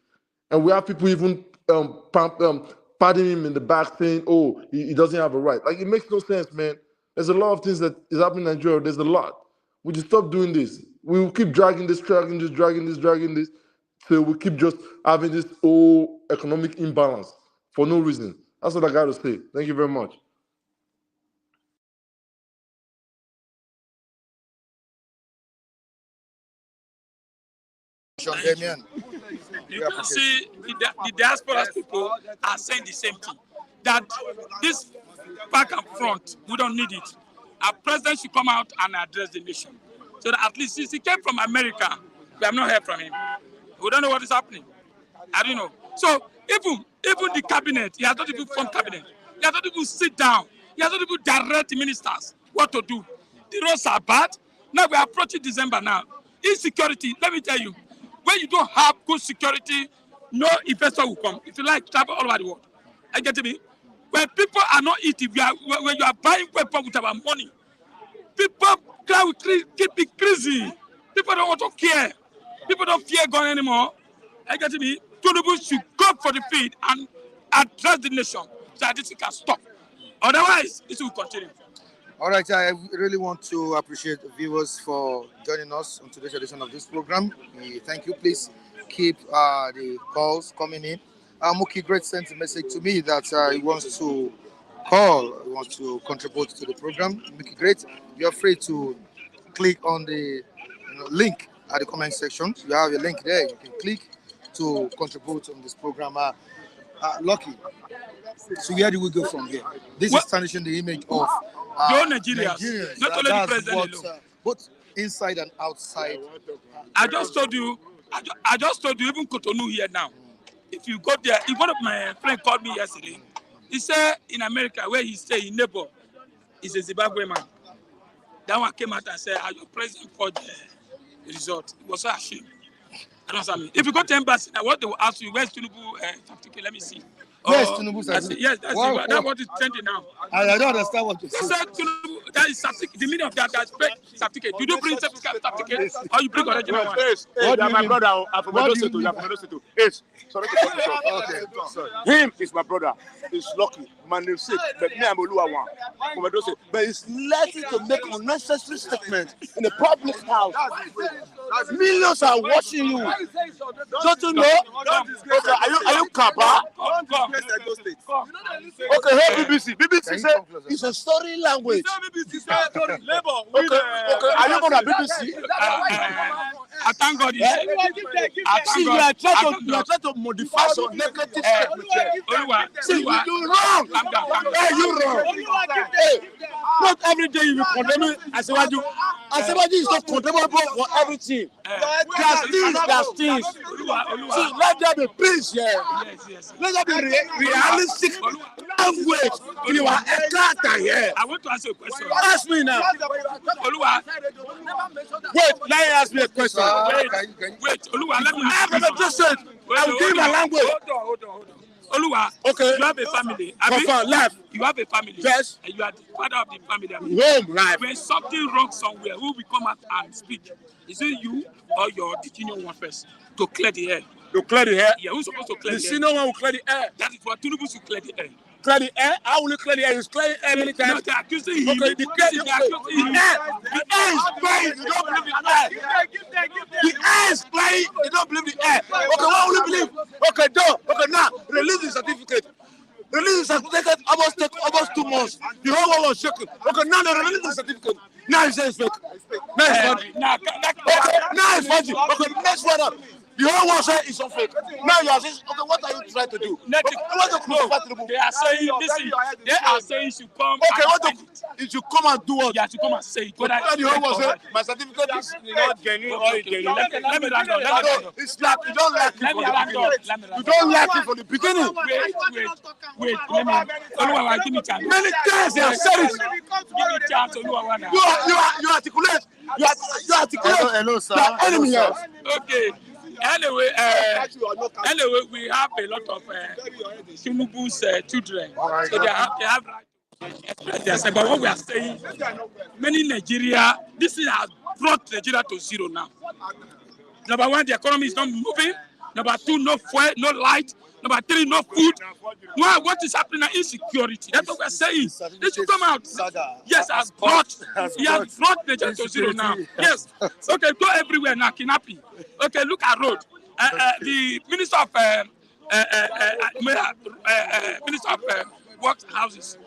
And we have people even patting him in the back saying, oh, he doesn't have a right. Like, it makes no sense, man. There's a lot of things that is happening in Nigeria. There's a lot. We just stop doing this. We will keep dragging this, till we keep just having this whole economic imbalance for no reason. That's what I got to say. Thank you very much. Damien. You can see the diaspora people are saying the same thing. That this back and front, we don't need it. Our president should come out and address the nation. So that at least since he came from America, we have not heard from him. We don't know what is happening. I don't know. So even the cabinet, he has not even formed cabinet. He has not even sit down. He has not even direct the ministers what to do. The roads are bad. Now we are approaching December now. Insecurity, let me tell you, when you don't have good security, no investor will come. If you like, travel all over the world. I get me? When people are not eating, when you are buying weapons with our money, people will keep increasing. People don't want to care. People don't fear gun anymore. I get me? Tinubu should go for the field and address the nation so that this can stop. Otherwise, this will continue. All right, I really want to appreciate the viewers for joining us on today's edition of this program. Thank you. Please keep the calls coming in. Muki Great sent a message to me that he wants to call, he wants to contribute to the program. Muki Great, you're free to click on the link at the comment section. You have a link there. You can click to contribute on this program. Lucky. So where do we go from here? This is tarnishing the image of Nigerians. Not only the president alone. Both inside and outside. I just told you, even Cotonou here now. If you go there, if one of my friends called me yesterday, he said in America, where he stay, in neighbor, he's a Zimbabwe man. That one came out and said, are you president for the result? He was so ashamed. I don't understand. If you go to embassy, now what they will ask you, where's Tinubu certificate? Let me see. Yes, Tinubu certificate. Yes, that's what is trending now. I don't understand what you said. Tinubu, that is certificate. The meaning of that's certificate. Do you bring certificate or you bring original one? What do my brother? I'm from Edo. Yes. Sorry to cut you short. Okay. Sorry. Him is my brother. He's lucky. My namesake. But me, I'm Oluwa one. From Edo State. But he's likely to make unnecessary statements in a public house. Millions are watching you. Don't you know? Okay, are you Kappa? Okay, hey BBC. BBC said it's a story language. Okay, are you gonna BBC? I thank God. See, you are trying to modify some negative statement. See, you wrong. Hey, you wrong. Hey, not every day you will condemn Asiwaju. Asiwaju is not condemnable for everything. There's things. See, let there be peace here. Let there be realistic language in your encounter here. I want to ask you a question. Ask me now. Wait, let me ask me a question. Wait, Oluwa, let me I will give my language. Hold on. Oluwa, Okay. you have a family. Abi? Confirm, left. You have a family. Yes. And you are the father of the family. Abi? Home, life. When something wrong somewhere, who will come out and speak? Is it you or the junior one first to clear the air? To clear the air. Yeah, who's supposed to clear The the air? senior one will clear the air. That is what Tinubu should clear the air. Clear the air? How will you clear the air? He's clearing air many No, times. they're accusing him. Okay, the air is flying. You don't believe the air. The air is flying. You don't believe the air. Okay, what will you believe? Okay, okay, now release the certificate. Release the certificate. Almost 2 months. The whole world was shaking. Okay, now they release the certificate. Now he says fake. Now it's fake. Okay, now it's fake. Okay, next one up. The whole world says it's not fake. Now you are saying, okay, what are you trying to do? They are saying, listen, they are saying you should come. Okay, you should come and do what? Yeah, to come and say it. But the whole world says my certificate is not genuine or genuine. Let me round up. It's like you don't like it from the beginning. You don't like it from the beginning. Wait. Oluwa, give me chance. Many times they have said it. Give me chance, Oluwa. You articulate. You articulate. Hello, sir. The enemy here. Okay. Anyway, we have a lot of Tinubu's children, so they have right to express. But what we are saying, many Nigeria, this thing has brought Nigeria to zero now. Number one, the economy is not moving. Number two, no fuel, no light. Number three, no food. Now, what is happening now? Insecurity. That's what we're saying. They should come out. Saga Yes, has brought Nigeria to zero now. Yes. Okay, go everywhere now, kidnapping. Okay, look at road. The Minister of Works Houses.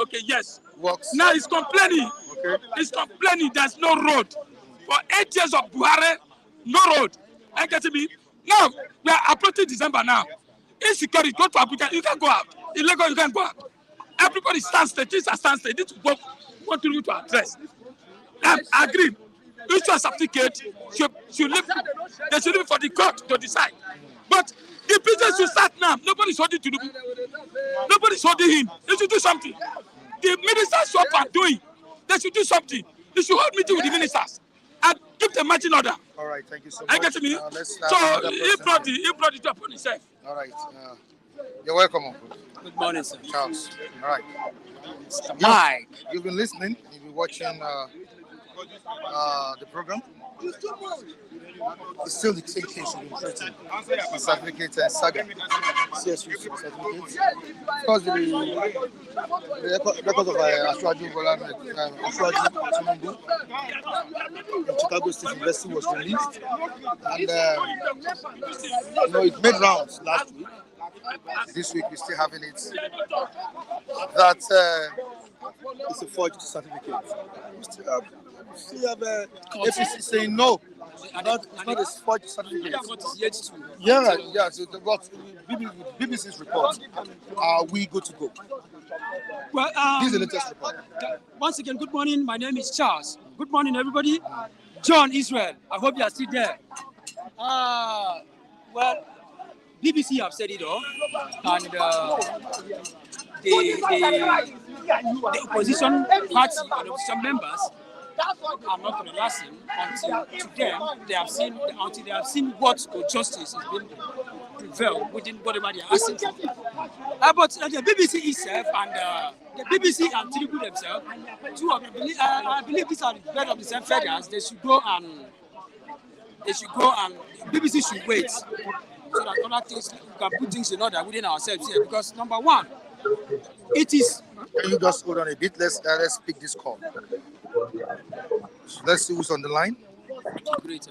Okay, yes. Works. Now he's complaining. Okay. He's complaining there's no road. For 8 years of Buhari, no road. I get to me. Now, we are approaching December now. Insecurity, go to Abuja, you can go out. In Lagos, you can go out. Everybody stands there, things are stands there. They need to want to address. I agree. Issue a certificate, should leave, they should leave for the court to decide. But the business should start now. Nobody's holding to do. Nobody's holding him. They should do something. The ministers shop are doing. They should do something. They should hold meeting with the ministers and give the marching order. All right, thank you so much. I get to me. So he brought it upon himself. All right. You're welcome, Uncle. Good morning, sir. Charles. All right. Mike. You've been listening. You've been watching the program. It's still the same case you've been treating. The certificate and Saga. CSU certificates. Of course, the records of Ashwaju Tinubu in Chicago State University was released. And, it made rounds last week. This week, we're still having it. That it's a forged certificate. We still have FCC saying no. It's not a forged certificate. Yeah. So what BBC's report, are we good to go? Well, this is the latest report. Once again, good morning. My name is Charles. Good morning, everybody. John Israel. I hope you are still there. Well, BBC have said it all, and the opposition party or the opposition members are not relaxing until they have seen what justice is being prevailed within whatever they are asking for. But the BBC itself and the BBC and Tinubu themselves, I believe these are the bird of the same feathers. They should go and BBC should wait so that other things we can put things in order within ourselves here. Because number one, it is. Can you just hold on a bit? Let's pick this call. Let's see who's on the line. Great.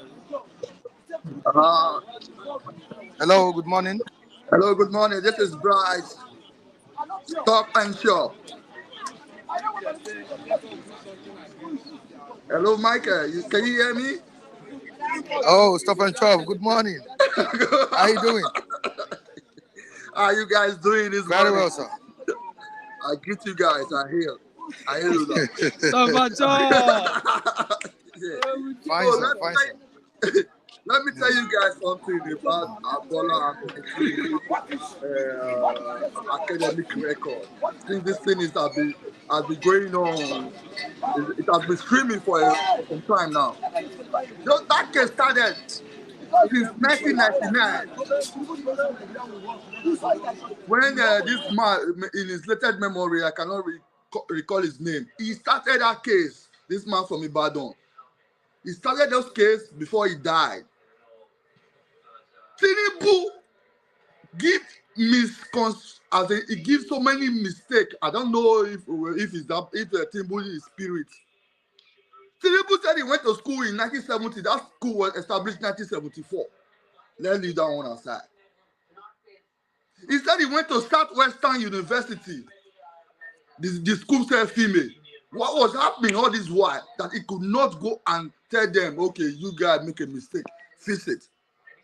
Hello, good morning. Hello, good morning. This is Bryce. Stop and shop. Hello, Michael. Can you hear me? Oh, Stop and Shop. Good morning. How you doing? How are you guys doing this Very morning? well, sir. I greet you guys. I hear you. Stop and Shop. Fine, sir. Fine, sir. Let me tell you guys something about Abola academic record. Since this thing has been going on, it has been streaming for some time now. That case started since 1999. When this man, in his latest memory, I cannot recall his name, he started that case. This man from Ibadan. He started those case before he died. Tinubu give he gives so many mistakes. I don't know if Tinubu is spirit. Tinubu said he went to school in 1970. That school was established in 1974. Let's leave that one aside. He said he went to Southwestern University. The school said female. What was happening all this while that he could not go and tell them, okay, you guys make a mistake, fix it.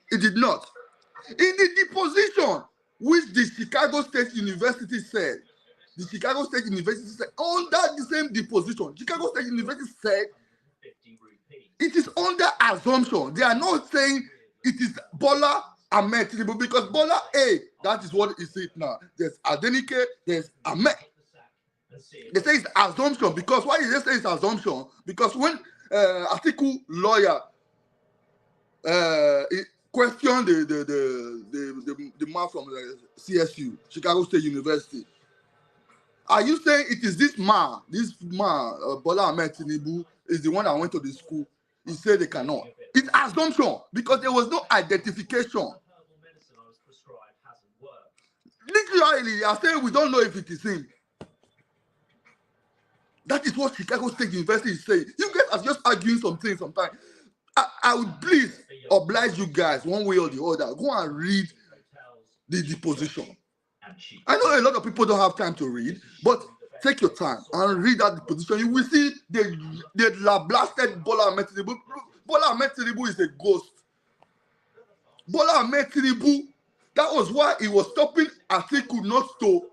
He did not. In the deposition, which the Chicago State University said, under the same deposition, Chicago State University said it is under assumption. They are not saying it is Bola Ahmed Tinubu, because Bola that is what is it now. There's Adenike, there's Ahmed. They say it's assumption because why did they say it's assumption? Because when Atiku lawyer questioned the man from CSU, Chicago State University, are you saying it is this man, Bola Ahmed Tinubu, is the one that went to the school? He said they cannot. It's assumption because there was no identification. Literally, they are saying we don't know if it is him. That is what Chicago State University is saying. You guys are just arguing some things sometimes. I would please oblige you guys one way or the other. Go and read the deposition. I know a lot of people don't have time to read, but take your time and read that deposition. You will see they blasted Bola Ahmed Tinubu. Bola Ahmed Tinubu is a ghost. Bola Ahmed Tinubu, that was why he was stopping Atiku not to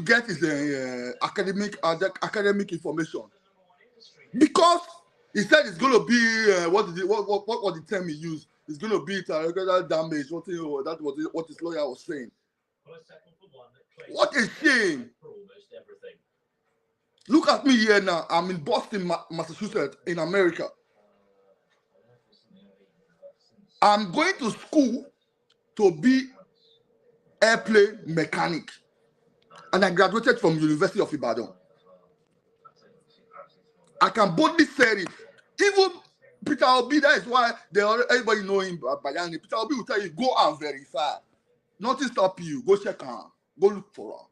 get his academic information, because he said it's going to be what was the term he used? It's going to be regular damage. That was what his lawyer was saying. What a shame! Look at me here now. I'm in Boston, Massachusetts, in America. I'm going to school to be airplane mechanic. And I graduated from University of Ibadan. I can boldly say it. Even Peter Obi, that is why everybody know him. Peter Obi will tell you, go and verify. Nothing stop you. Go check her. Go look for her.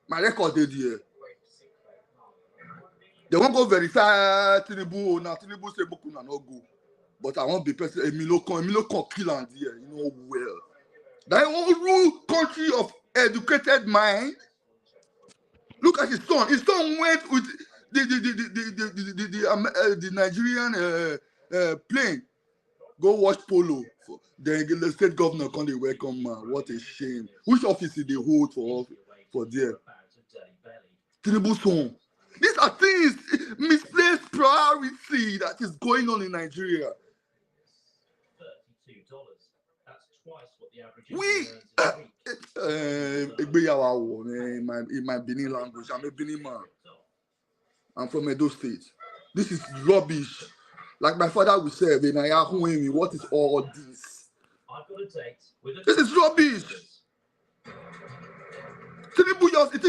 My record is here. They won't go verify Tinubu. Now Tinubu say Boku na no go. But I won't be person. Emilio can kill and here. You know well. That whole country of educated mind. Look at his son. His son went with the Nigerian plane. Go watch polo. Then the state governor come they welcome man. What a shame. Which office did they hold for there? Tinubu's son. These are things, misplaced priority that is going on in Nigeria. We in my Benin language, I'm a Benin man. I'm from Edo State. This is rubbish. Like my father would say, what is all this? This is rubbish. It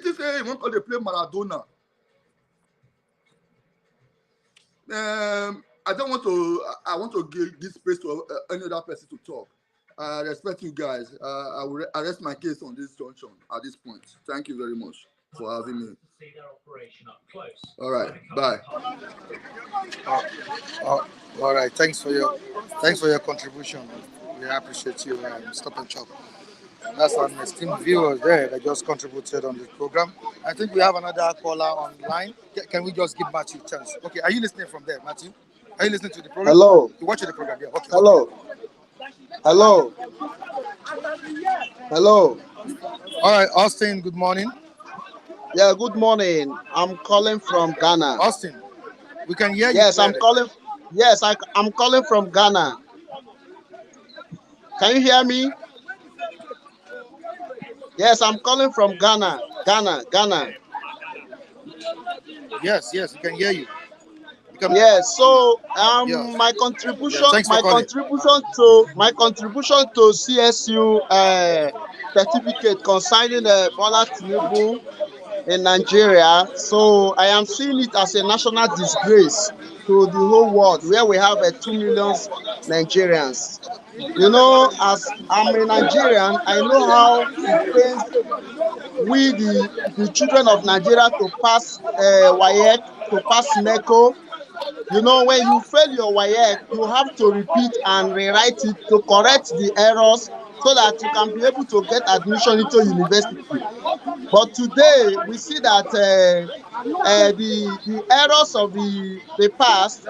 is a one called they play Maradona. I want to give this space to any other person to talk. I respect you guys. I will arrest my case on this junction at this point. Thank you very much for having me. All right, bye. All right, thanks for your contribution. We appreciate you. Stop and Chop. That's an esteemed viewer there that just contributed on this program. I think we have another caller online. Can we just give Matthew a chance? Okay, are you listening from there, Matthew? Are you listening to the program? Hello. You watching the program? Yeah. Okay. Hello. Okay. Hello. Hello. All right, Austin. Good morning. Yeah. Good morning. I'm calling from Ghana. Austin, we can hear you. Yes, I'm calling. Yes, I'm calling from Ghana. Can you hear me? Yes, I'm calling from Ghana. Ghana. Yes, we can hear you. Yes. So Yeah. my Yeah. contribution, Thanks for calling. my contribution to CSU certificate concerning Bola Tinubu in Nigeria. So I am seeing it as a national disgrace to the whole world, where we have 2 million Nigerians. You know, as I'm a Nigerian, I know how it pains we, the children of Nigeria, to pass WAEC, to pass NECO. You know, when you fail your WAEC, you have to repeat and rewrite it to correct the errors so that you can be able to get admission into university. But today, we see that the errors of the past,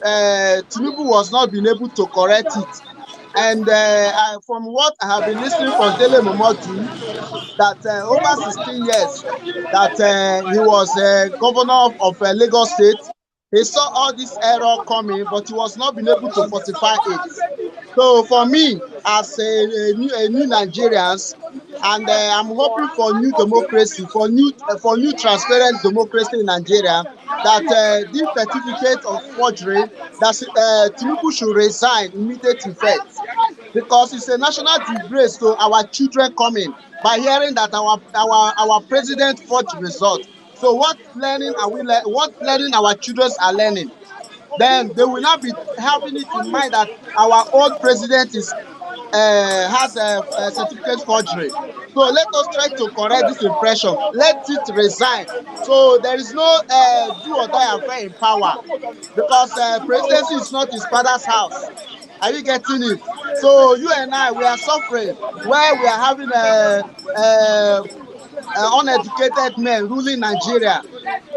Tinubu was not being able to correct it. And from what I have been listening from Dele Momodu, that over 16 years that he was governor of Lagos State, he saw all this error coming, but he was not being able to fortify it. So for me, as a new Nigerians, and I'm hoping for new democracy, for new transparent democracy in Nigeria, that this certificate of forgery, that Tinubu should resign immediate effect, because it's a national disgrace to our children coming by hearing that our president forged result. So what learning are we what learning our children are learning? Then they will not be having it in mind that our old president is has a certificate forgery. So let us try to correct this impression. Let it resign. So there is no do or die affair in power, because presidency is not his father's house. Are you getting it? So you and I, we are suffering where we are having a uneducated men ruling Nigeria.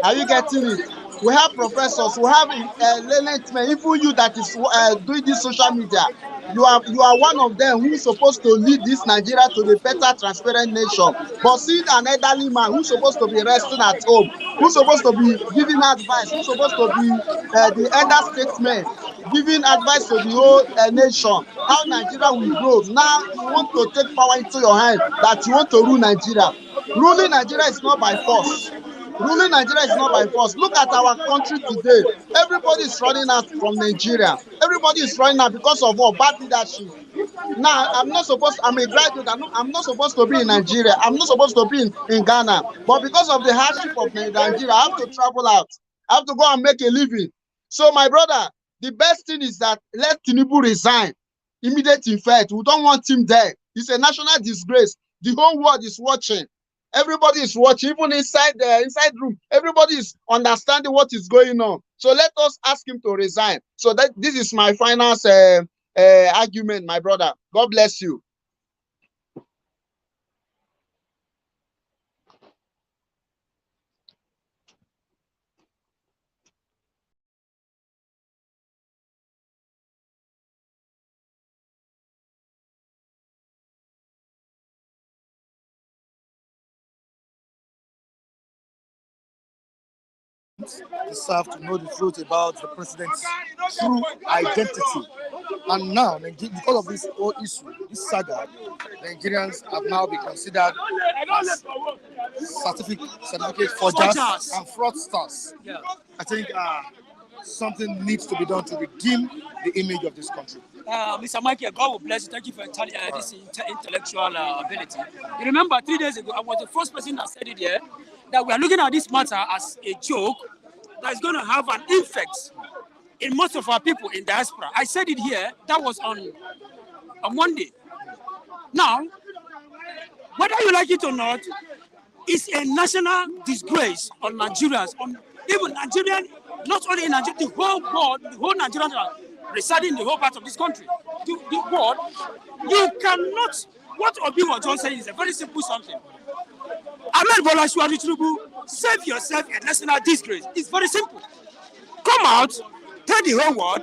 Are you getting it? We have professors, we have learned men, even you that is doing this social media. You are one of them who's supposed to lead this Nigeria to the better, transparent nation. But see an elderly man who's supposed to be resting at home, who's supposed to be giving advice, who's supposed to be the elder statesman, giving advice to the whole nation, how Nigeria will grow. Now you want to take power into your hand, that you want to rule Nigeria. Ruling Nigeria is not by force. Ruling Nigeria is not by force. Look at our country today. Everybody is running out from Nigeria. Everybody is running out because of what? Bad leadership. Now, I'm a graduate. I'm not supposed to be in Nigeria. I'm not supposed to be in Ghana. But because of the hardship of Nigeria, I have to travel out. I have to go and make a living. So, my brother, the best thing is that let Tinubu resign. Immediate effect. We don't want him there. It's a national disgrace. The whole world is watching. Everybody is watching, even inside the inside room. Everybody is understanding what is going on. So let us ask him to resign. So that this is my final argument, my brother. God bless you. Deserve to know the truth about the president's true identity. And now, because of this whole issue, this saga, Nigerians have now been considered as certificate forgers and fraudsters. Yeah. I think something needs to be done to redeem the image of this country. Mr. Michael, God will bless you. Thank you for this intellectual ability. You remember 3 days ago, I was the first person that said it here, that we are looking at this matter as a joke that is going to have an effect in most of our people in diaspora. I said it here, that was on Monday. Now, whether you like it or not, it's a national disgrace on Nigerians, on even Nigerian, not only in Nigeria, the whole world, the whole Nigerians are residing in the whole part of this country. The world, you cannot, what Obi was just saying is a very simple something. Ahmed Bola Tinubu, save yourself a national disgrace. It's very simple. Come out, tell the whole world,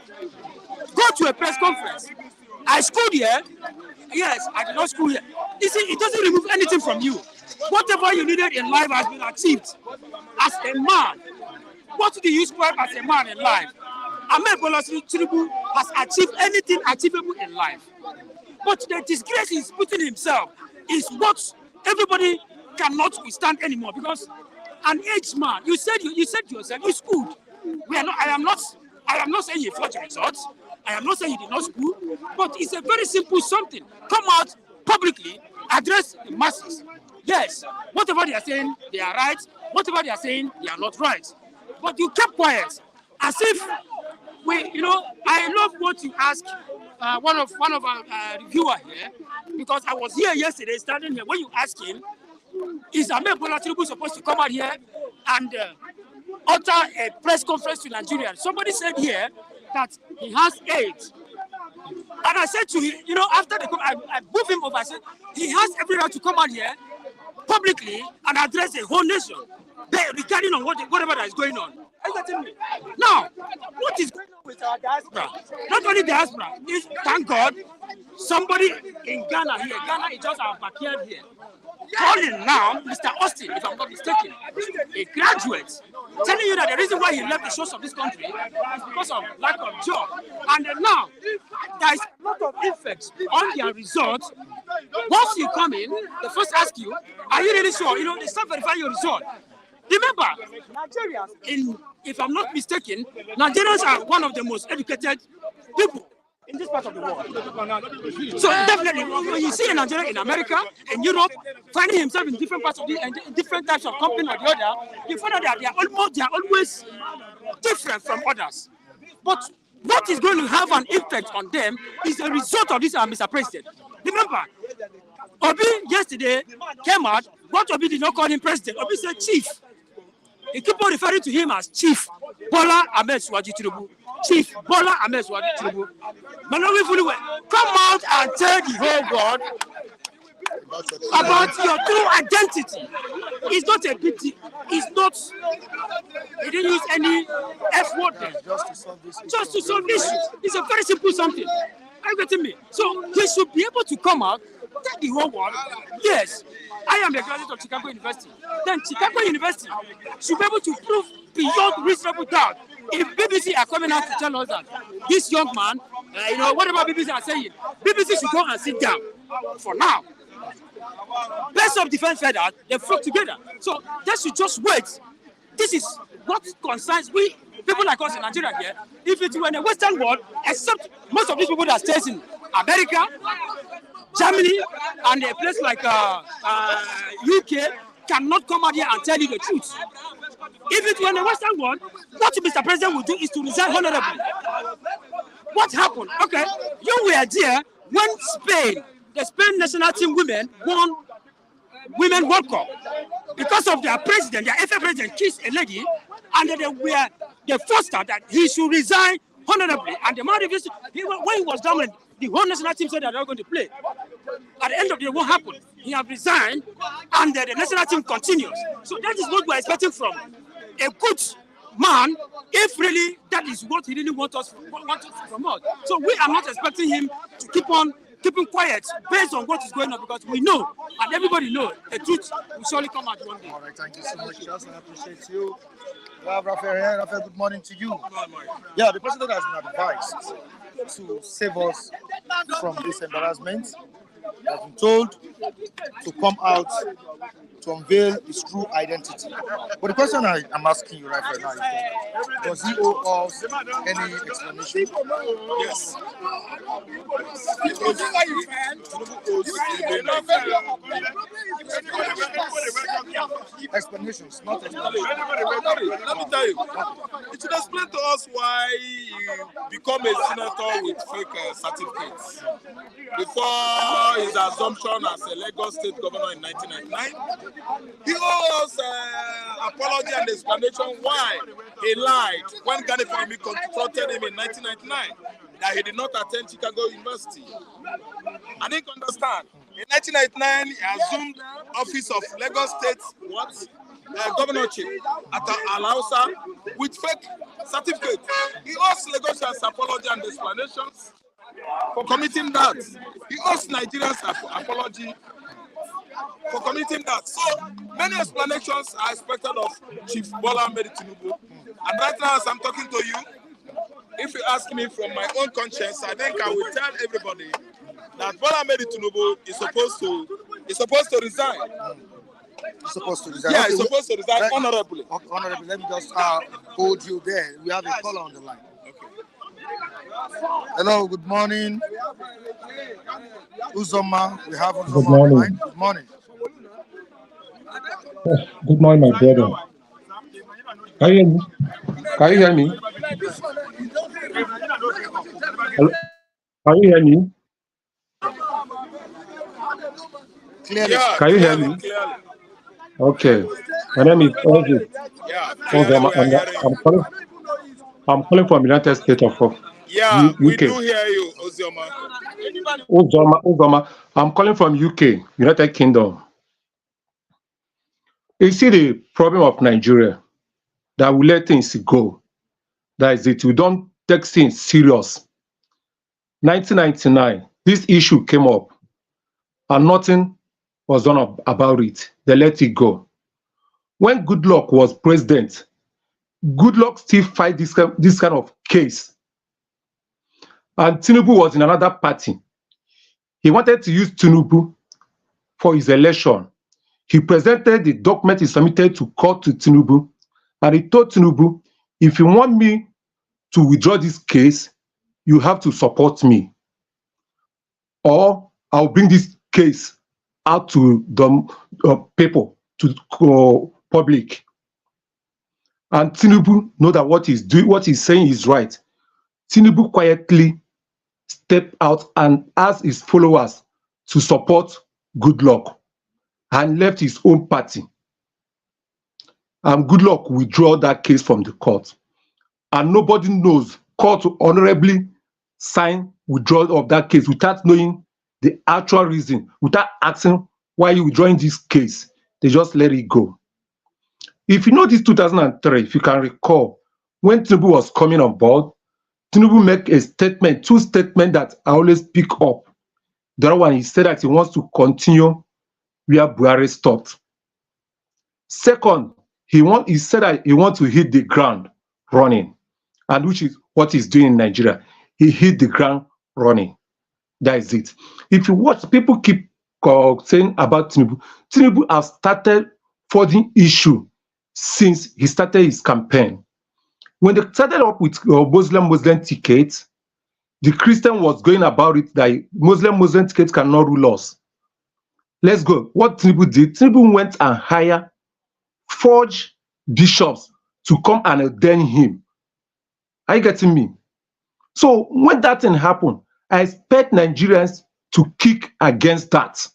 go to a press conference. I schooled here. Yes, I did not school here. You see, it doesn't remove anything from you. Whatever you needed in life has been achieved. As a man, what do you square as a man in life? Ahmed Bola Tinubu has achieved anything achievable in life. But the disgrace he's putting himself is what everybody cannot withstand anymore, because an aged man, you said to yourself, you schooled. We are not. I am not saying he forged results. I am not saying he did not school, but it's a very simple something. Come out publicly, address the masses. Yes, whatever they are saying, they are right. Whatever they are saying, they are not right. But you kept quiet, as if I love what you asked one of our reviewer here, because I was here yesterday, standing here when you asked him, is Ahmed Bola Tinubu supposed to come out here and utter a press conference to Nigerians? Somebody said here that he has AIDS. And I said to him, after I moved him over, I said, he has every right to come out here publicly and address the whole nation regarding on whatever that is going on. Are you getting me? Now, what is going on with our diaspora? Not only diaspora, is, thank God, somebody in Ghana here, Ghana is just our backyard here, calling now Mr. Austin, if I'm not mistaken, a graduate, telling you that the reason why he left the shores of this country is because of lack of job. And now, there is a lot of effects on their results. Once you come in, they first ask you, are you really sure? They start verifying your result. Remember, Nigerians, if I'm not mistaken, Nigerians are one of the most educated people in this part of the world. So definitely, when you see a Nigerian in America, in Europe, finding himself in different parts of different types of company or the other, you find out that they are always different from others. But what is going to have an impact on them is the result of this, Mr. President. Remember, Obi yesterday came out. What Obi did not call him president. Obi said chief. He keep on referring to him as Chief Bola Ahmed Tinubu. Chief Bola Ahmed Tinubu. Come out and tell the whole world about your true identity. It's not a big deal. It's not. He didn't use any F word there. Just to solve issues. It's a very simple something. Are you getting me? So he should be able to come out, tell the whole world, yes, I am a graduate of Chicago University. Then Chicago University should be able to prove beyond reasonable doubt. If BBC are coming out to tell us that this young man, whatever BBC are saying, BBC should go and sit down for now. Best of Defense said that they flock together. So they should just wait. This is what concerns we people like us in Nigeria here. If it were in the Western world, except most of these people that stays in America, Germany, and a place like UK cannot come out here and tell you the truth. If it were in the Western world, what Mr. President would do is to resign honorably. What happened? Okay, you were there when the Spain national team women won Women World Cup. Because of their president, their FA president kissed a lady, and they forced her that he should resign honorably. And the man refused. When he was done, the whole national team said that they were going to play. At the end of the day, what happened? He has resigned, and the national team continues. So that is what we're expecting from a good man, if really that is what he really wants from us. So we are not expecting him to keeping quiet based on what is going on, because we know, and everybody knows, the truth will surely come out one day. All right, thank you so much, Charles. I appreciate you. We have Raphael here. Raphael, good morning to you. Yeah, the president has been advised to save us from this embarrassment. He has been told to come out to unveil his true identity. But the question I'm asking you right now is, does he owe us any explanation? Yes. Explanations, not explanations. Let me tell you. It should explain to us why you become a senator with fake certificates. Before his assumption as a Lagos state governor in 1999, he owes apology and explanation why he lied when Ghana Economy confronted him in 1999 that he did not attend Chicago University. I didn't understand. In 1999, he assumed office of Lagos State governorship at Alausa with fake certificate. He owes Lagosians apology and explanations for committing that. He owes Nigerians apology for committing that. So many explanations are expected of Chief Bola Ahmed Tinubu. And right now, as I'm talking to you, if you ask me from my own conscience, I think I will tell everybody that Bola Ahmed Tinubu is supposed to resign. He's supposed to resign. Yeah, Okay, he's supposed to resign honorably. Okay, honorably. Let me just hold you there. We have a caller on the line. Hello, good morning. Uzoma, we have Uzoma Good on the line. morning. Good morning. Yes, good morning, my brother. Can you hear me? Can you hear me? Hello? Can you hear me? Clearly. Yeah, Can you hear me? clearly. Okay. My name is Ozzy. Yeah, clearly we are hearing you. I'm calling from United States of Yeah, we UK. do hear you, Ozioma. Uzoma. I'm calling from UK, United Kingdom. You see the problem of Nigeria, that we let things go. That is it. We don't take things serious. 1999, this issue came up and nothing was done about it. They let it go. When Goodluck was president, Goodluck still fight this kind of case. And Tinubu was in another party. He wanted to use Tinubu for his election. He presented the document he submitted to court to Tinubu, and he told Tinubu, if you want me to withdraw this case, you have to support me, or I'll bring this case out to the people, to public. And Tinubu know that what he's doing, what he's saying is right. Tinubu quietly stepped out and asked his followers to support Goodluck and left his own party. And Goodluck withdrew that case from the court. And nobody knows, court honorably sign withdrawal of that case without knowing the actual reason, without asking why you withdrawing this case. They just let it go. If you know this 2003, if you can recall, when Tinubu was coming on board, Tinubu made a statement, two statements that I always pick up. The other one, he said that he wants to continue where Buhari stopped. Second, he said that he wants to hit the ground running, and which is what he's doing in Nigeria. He hit the ground running. That is it. If you watch, people keep saying about Tinubu. Tinubu has started forging issue since he started his campaign. When they started up with Muslim tickets, the Christian was going about it that Muslim tickets cannot rule us. Let's go. What Tinubu did, Tinubu went and hired forged bishops to come and ordain him. Are you getting me? So when that thing happened, I expect Nigerians to kick against that.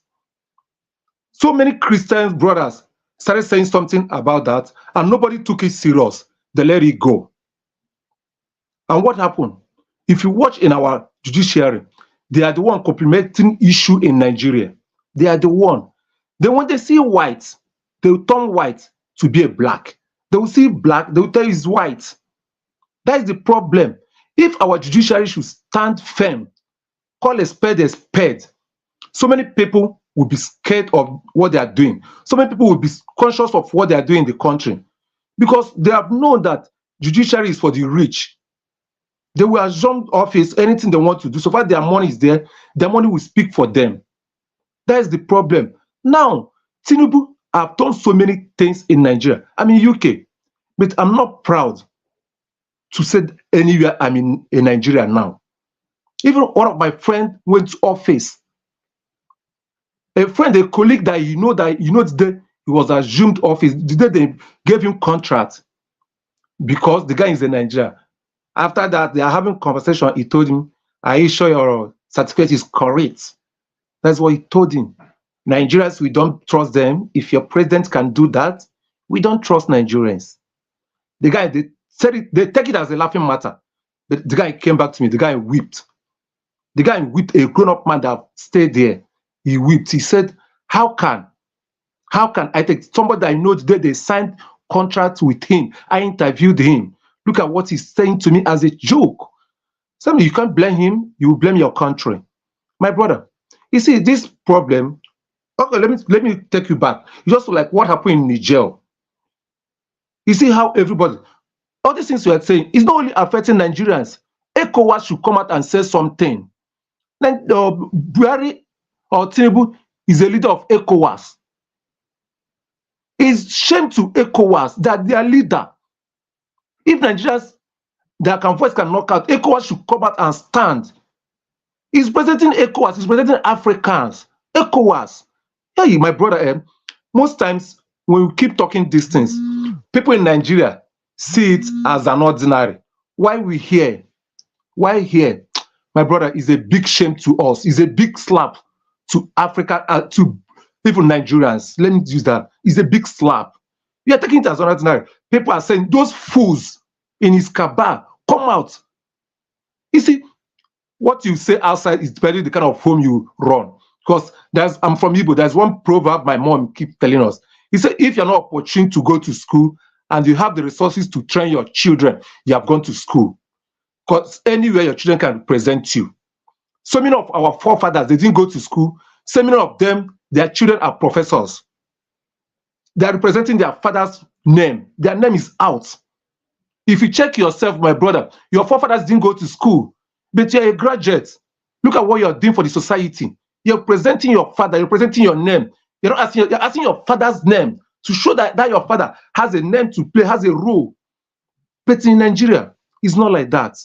So many Christian brothers started saying something about that, and nobody took it serious. They let it go. And what happened? If you watch in our judiciary, they are the one complementing issue in Nigeria. They are the one. Then when they see white, they will turn white to be a black. They will see black, they will tell you it's white. That is the problem. If our judiciary should stand firm, call a spade, so many people will be scared of what they are doing. So many people will be conscious of what they are doing in the country, because they have known that judiciary is for the rich. They will assume office, anything they want to do. So far their money is there, their money will speak for them. That is the problem. Now, Tinubu have done so many things in Nigeria. I'm in UK, but I'm not proud to say anywhere I'm in Nigeria now. Even one of my friends went to office. A friend, a colleague that the day he was assumed office, the day they gave him contract, because the guy is in Nigeria. After that, they are having conversation. He told him, "Are you sure your certificate is correct?" That's what he told him. Nigerians, we don't trust them. If your president can do that, we don't trust Nigerians. The guy, they said it, they take it as a laughing matter. But the guy came back to me, the guy wept. The guy wept, a grown-up man that stayed there. He wept. He said, how can I take somebody that I know today, they signed contract with him. I interviewed him. Look at what he's saying to me as a joke. Somebody, you can't blame him, you blame your country. My brother, you see, this problem, okay, let me take you back. Just like what happened in Niger. You see how everybody, all these things we are saying, is not only affecting Nigerians. ECOWAS should come out and say something. Then Buhari or Tinubu is a leader of ECOWAS. It's shame to ECOWAS that their leader, if Nigerians their voice can knock out, ECOWAS should come out and stand. He's presenting ECOWAS, he's presenting Africans. ECOWAS. Hey, my brother, most times when we keep talking these things, people in Nigeria see it as an ordinary. Why we here? Why here? My brother, is a big shame to us. It's a big slap to Africa, to people, Nigerians. Let me use that. It's a big slap. We are taking it as an ordinary. People are saying, those fools in his cabal, come out. You see, what you say outside is depending the kind of home you run. Because I'm from Igbo. There's one proverb my mom keeps telling us. He said, if you're not opportune to go to school and you have the resources to train your children, you have gone to school. Because anywhere your children can represent you. So many of our forefathers, they didn't go to school. So many of them, their children are professors. They are representing their father's name. Their name is out. If you check yourself, my brother, your forefathers didn't go to school, but you're a graduate. Look at what you're doing for the society. You're presenting your father, you're presenting your name. You're not asking, you're asking your father's name to show that your father has a name to play, has a role. But in Nigeria, it's not like that.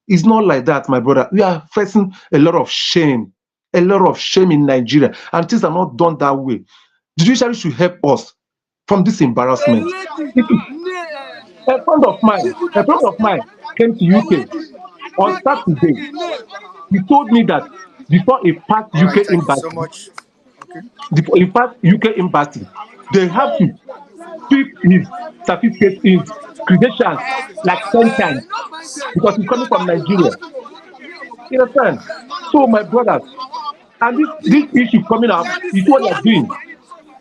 It's not like that, my brother. We are facing a lot of shame in Nigeria, and things are not done that way. The judiciary should help us from this embarrassment. A friend of mine came to UK on Saturday. He told me that before he passed All right, UK thank you so embassy, much. Okay. before he passed UK embassy, they have to tweak his certificate, his credentials like 10 times because he's coming from Nigeria. You understand? So, my brothers, and this issue coming up is what they're doing.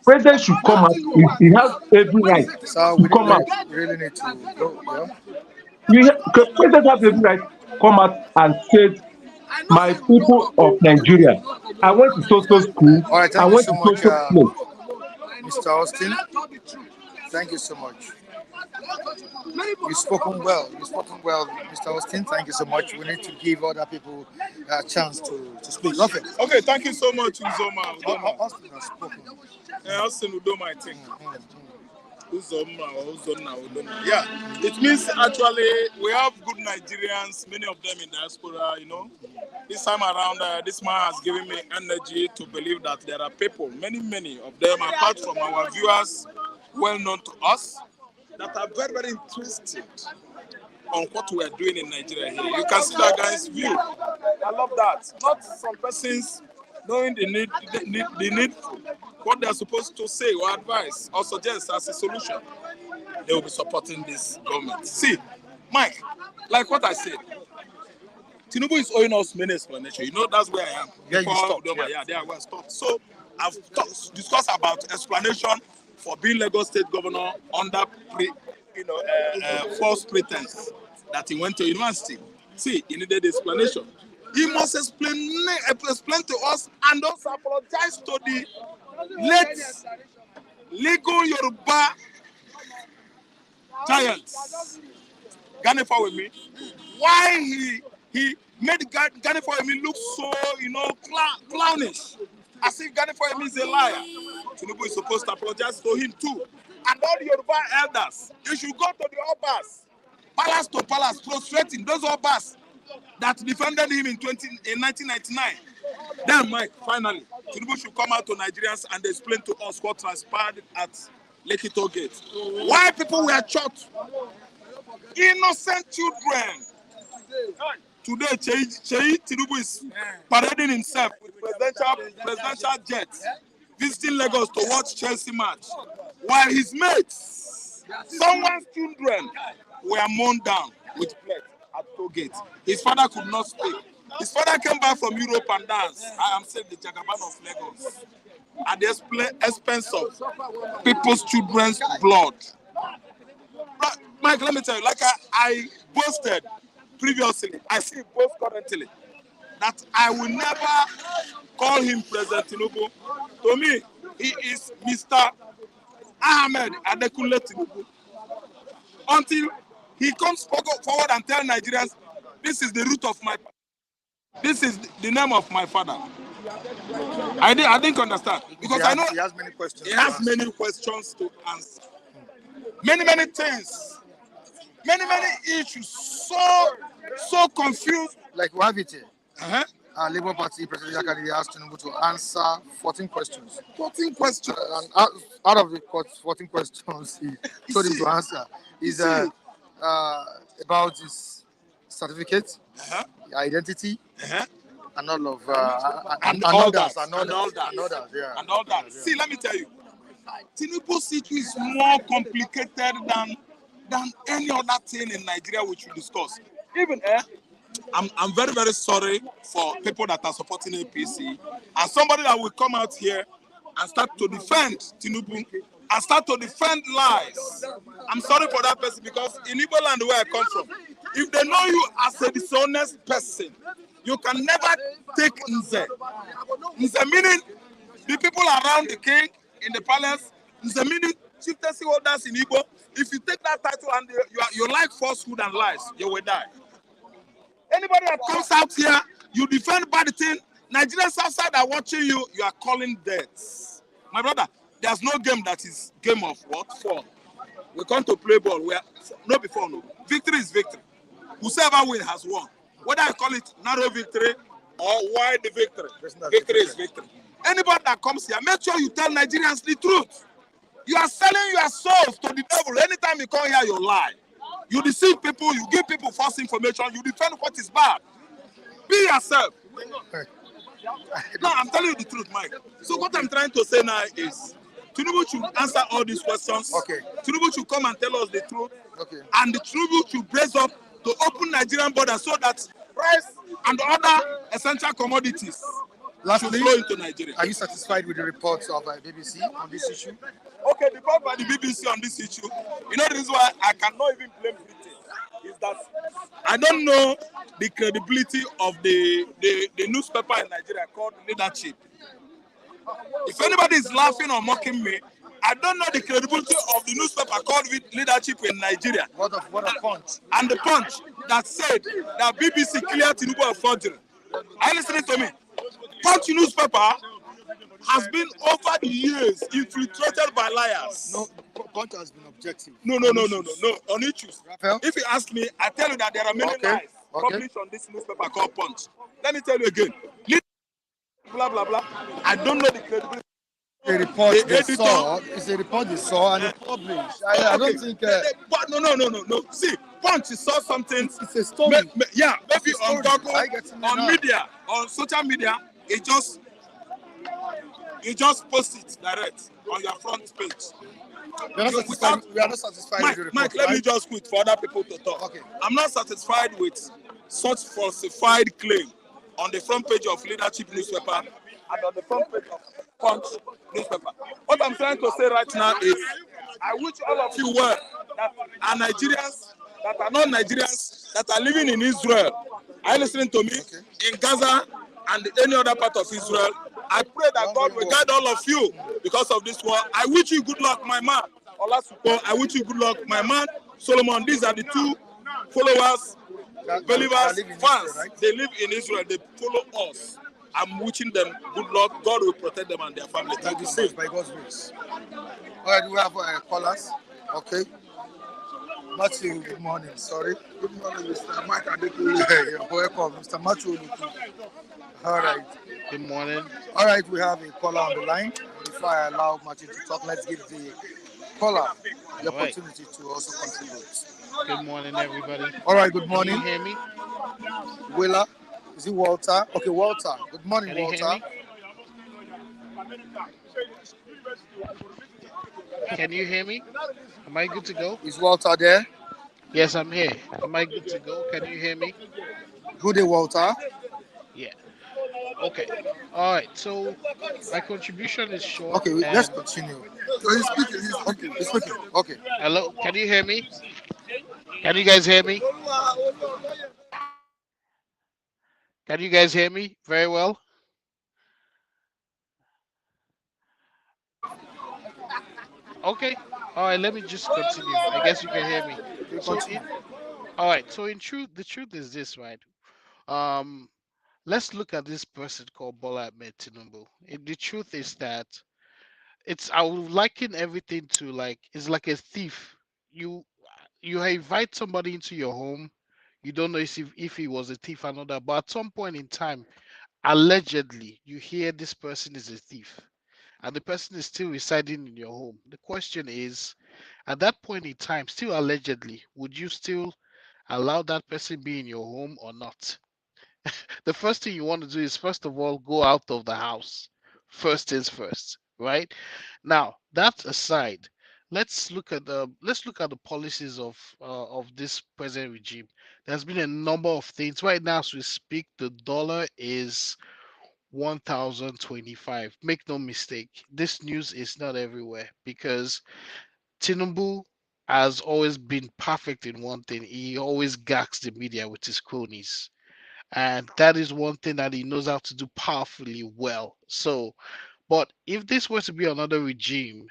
President should come out. He has every right So to come out. we really need to go. Yeah. President has every right to come out and say, my people of Nigeria, I went to so school, All right, I thank you went so to much, place. Mr. Austin. Thank you so much. You've spoken well. Mr. Austin. Thank you so much. We need to give other people a chance to speak. Nothing. Okay, thank you so much, Uzoma. Austin has spoken. Austin Udoma, I think. Uzoma. Yeah, it means actually we have good Nigerians, many of them in diaspora, you know. This time around, this man has given me energy to believe that there are people, many of them, apart from our viewers, well known to us, that are very, very interested on what we are doing in Nigeria here. You can see that guy's view. I love that. Not some persons knowing the need, what they're supposed to say or advise or suggest as a solution. They will be supporting this government. See, Mike, like what I said, Tinubu is owing us many explanations. You know, that's where I am. Yeah, you stopped. Yeah, there I was stopped. So I've discussed about explanation for being Lagos State governor under false pretense that he went to university. See, he needed explanation. He must explain to us and also apologize to the late legal Yoruba giants. Ganifa with me. Why he made Ganifa with me look so, clownish. As if Ganifa with me is a liar. Tinubu is supposed to apologize to him too. And all the Yoruba elders, you should go to the Obas, palace to palace, prostrating those Obas that defended him in 1999. Then, Mike, finally, Tinubu should come out to Nigerians and explain to us what transpired at Lekki Gate. Why people were shot? Innocent children. Today, Tinubu is parading himself with presidential jets, visiting Lagos to watch Chelsea match, while his mates, someone's children, were mown down with plague at toll gate. His father could not speak. His father came back from Europe and danced. I am saying the Jagaban of Lagos at the expense of people's children's blood. But, Mike, let me tell you, like I boasted previously, I see both currently, that I will never call him President Tinubu. To me, he is Mr. Ahmed Adekunle Tinubu. Until he comes forward and tell Nigerians, this is the root of my, this is the name of my father. I didn't understand because I know he has many questions. he has many questions to answer. Many things. Many issues. So confused. Like we have it here. Uh-huh. Labour Party presidential candidate asked Tinubu to answer 14 questions. 14 questions. And out of the 14 questions he told him to answer is about his certificate, identity, and all of and all that. Yeah. And all that. See, let me tell you, Tinubu's issue is more complicated than any other thing in Nigeria which we discuss. Even I'm very sorry for people that are supporting APC and somebody that will come out here and start to defend Tinubu and start to defend lies. I'm sorry for that person because in Igbo land where I come from, if they know you as a dishonest person, you can never take Nze. Nze meaning the people around the king in the palace. Nze meaning chieftaincy holders in Igbo. If you take that title and you like falsehood and lies, you will die. Anybody that comes out here, you defend bad thing. Nigerians outside are watching you. You are calling deaths. My brother, there's no game that is game of what? Fun. We come to play ball. We are no before no. Victory is victory. Whoever wins has won. Whether I call it narrow victory or wide victory, victory is victory. Anybody that comes here, make sure you tell Nigerians the truth. You are selling your souls to the devil. Anytime you come here, you lie. You deceive people, you give people false information, you defend what is bad. Be yourself. No, I'm telling you the truth, Mike. So what I'm trying to say now is, Tinubu should answer all these questions. Okay. Tinubu should come and tell us the truth. Okay. And the Tinubu should brace up to open Nigerian borders so that rice and other essential commodities should flow into Nigeria. Are you satisfied with the reports of BBC on this issue? Okay, the report by the BBC on this issue, you know the reason why I cannot even blame Britain is that I don't know the credibility of the newspaper in Nigeria called Leadership. If anybody is laughing or mocking me, I don't know the credibility of the newspaper called Leadership in Nigeria. What of Punch? And the Punch that said that BBC cleared Tinubu of forgery. Are you listening to me? Punch newspaper has been over the years infiltrated by liars. No, Punch has been objective. No. On issues. Raphael? If you ask me, I tell you that there are many lies published on this newspaper called Punch. Let me tell you again. Blah blah blah. I don't know the credibility. The report they saw. It's a report they saw and they published. I don't think. But no. See, Punch saw something. It's a story. Maybe on Google, on media, on social media, it just post it direct on your front page. We are not satisfied with the report. Mike, let me just quit for other people to talk. Okay. I'm not satisfied with such falsified claim on the front page of Leadership newspaper and on the front page of Punch newspaper. What I'm trying to say right now is, I wish all of you well that are Nigerians, that are not Nigerians, that are living in Israel. Are you listening to me? Okay. In Gaza and any other part of Israel. I pray that God will guide all of you because of this war. I wish you good luck, my man. Olasupo, I wish you good luck, my man. Solomon, these are the two followers, believers, fans. They live in Israel. They follow us. I'm wishing them good luck. God will protect them and their family. They'll be safe by God's grace. All right, we have callers. Okay. Matthew, good morning. Sorry. Good morning, Mr. Mike Atiku. Yeah, welcome, Mr. Matthew. All right. Good morning. All right, we have a caller on the line. Before I allow Matthew to talk, let's give the caller the opportunity to also contribute. Good morning, everybody. All right, good morning. Can you hear me? Willa. Is it Walter? Okay, Walter. Good morning, Walter. Can you hear me? Am I good to go? Is Walter there? Yes, I'm here. Am I good to go? Can you hear me? Good day, Walter. Yeah. Okay. All right. So my contribution is short. Okay, let's continue. So he's speaking. He's speaking. Okay. Hello. Can you hear me? Can you guys hear me? Can you guys hear me very well? Okay. All right. Let me just continue. I guess you can hear me. So all right. So in truth, the truth is this, right? let's look at this person called Bola Ahmed Tinubu. The truth is that I would liken everything to like it's like a thief. You you invite somebody into your home. You don't know if he was a thief or not, but at some point in time, allegedly, you hear this person is a thief, and the person is still residing in your home. The question is, at that point in time, still allegedly, would you still allow that person be in your home or not? The first thing you want to do is first of all go out of the house. First things first, right? Now, that aside, let's look at the policies of this present regime. There's been a number of things. Right now, as we speak, the dollar is 1,025. Make no mistake, this news is not everywhere because Tinubu has always been perfect in one thing. He always gags the media with his cronies, and that is one thing that he knows how to do powerfully well. So, but if this were to be another regime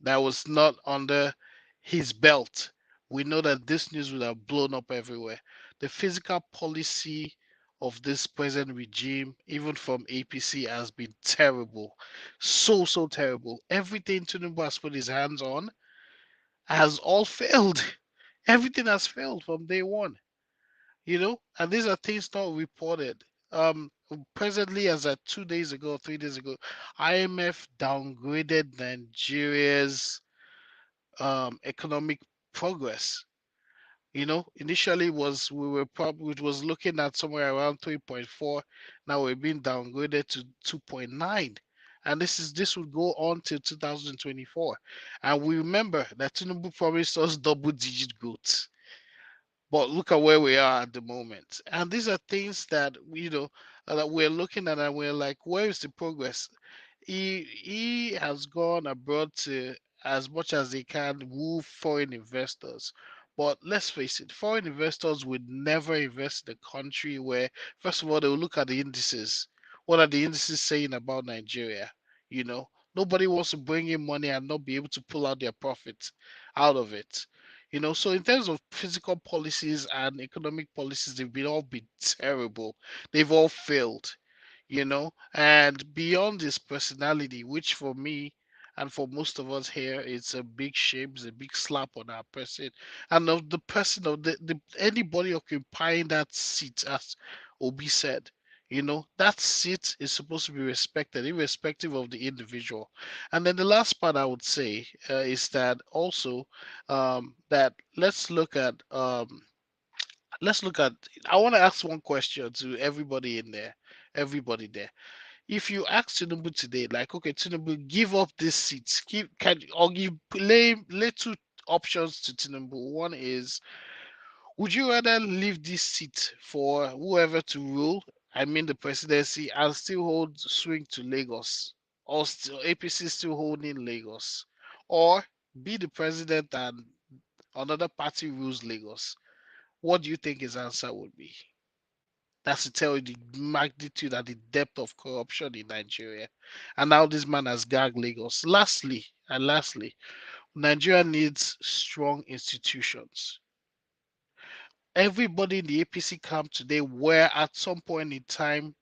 that was not under his belt, we know that this news would have blown up everywhere. The physical policy of this present regime, even from APC, has been terrible. So terrible. Everything Tinubu has put his hands on has all failed. Everything has failed from day one, and these are things not reported. Presently, as at 2 days ago, 3 days ago, IMF downgraded Nigeria's economic progress. Initially was we were probably it was looking at somewhere around 3.4. Now we're being downgraded to 2.9. And this would go on till 2024. And we remember that Tinubu promised us double-digit growth. But look at where we are at the moment. And these are things that that we're looking at and we're like, where is the progress? He has gone abroad to, as much as they can, woo foreign investors. But let's face it, foreign investors would never invest in a country where, first of all, they will look at the indices. What are the indices saying about Nigeria? Nobody wants to bring in money and not be able to pull out their profits out of it. So in terms of physical policies and economic policies, they've all been terrible. They've all failed, and beyond his personality, which for me and for most of us here, it's a big shame, it's a big slap on our person, and of the person of the anybody occupying that seat, as Obi said. That seat is supposed to be respected, irrespective of the individual. And then the last part I would say is that also that let's look at. I want to ask one question to everybody in there, everybody there. If you ask Tinubu today, like, okay, Tinubu, give up this seat, or give lay two options to Tinubu. One is, would you rather leave this seat for whoever to rule? I mean, the presidency, and still hold swing to Lagos, or still APC still holding Lagos, or be the president and another party rules Lagos? What do you think his answer would be? That's to tell you the magnitude and the depth of corruption in Nigeria. And now this man has gagged Lagos. Lastly, Nigeria needs strong institutions. Everybody in the APC camp today were at some point in time,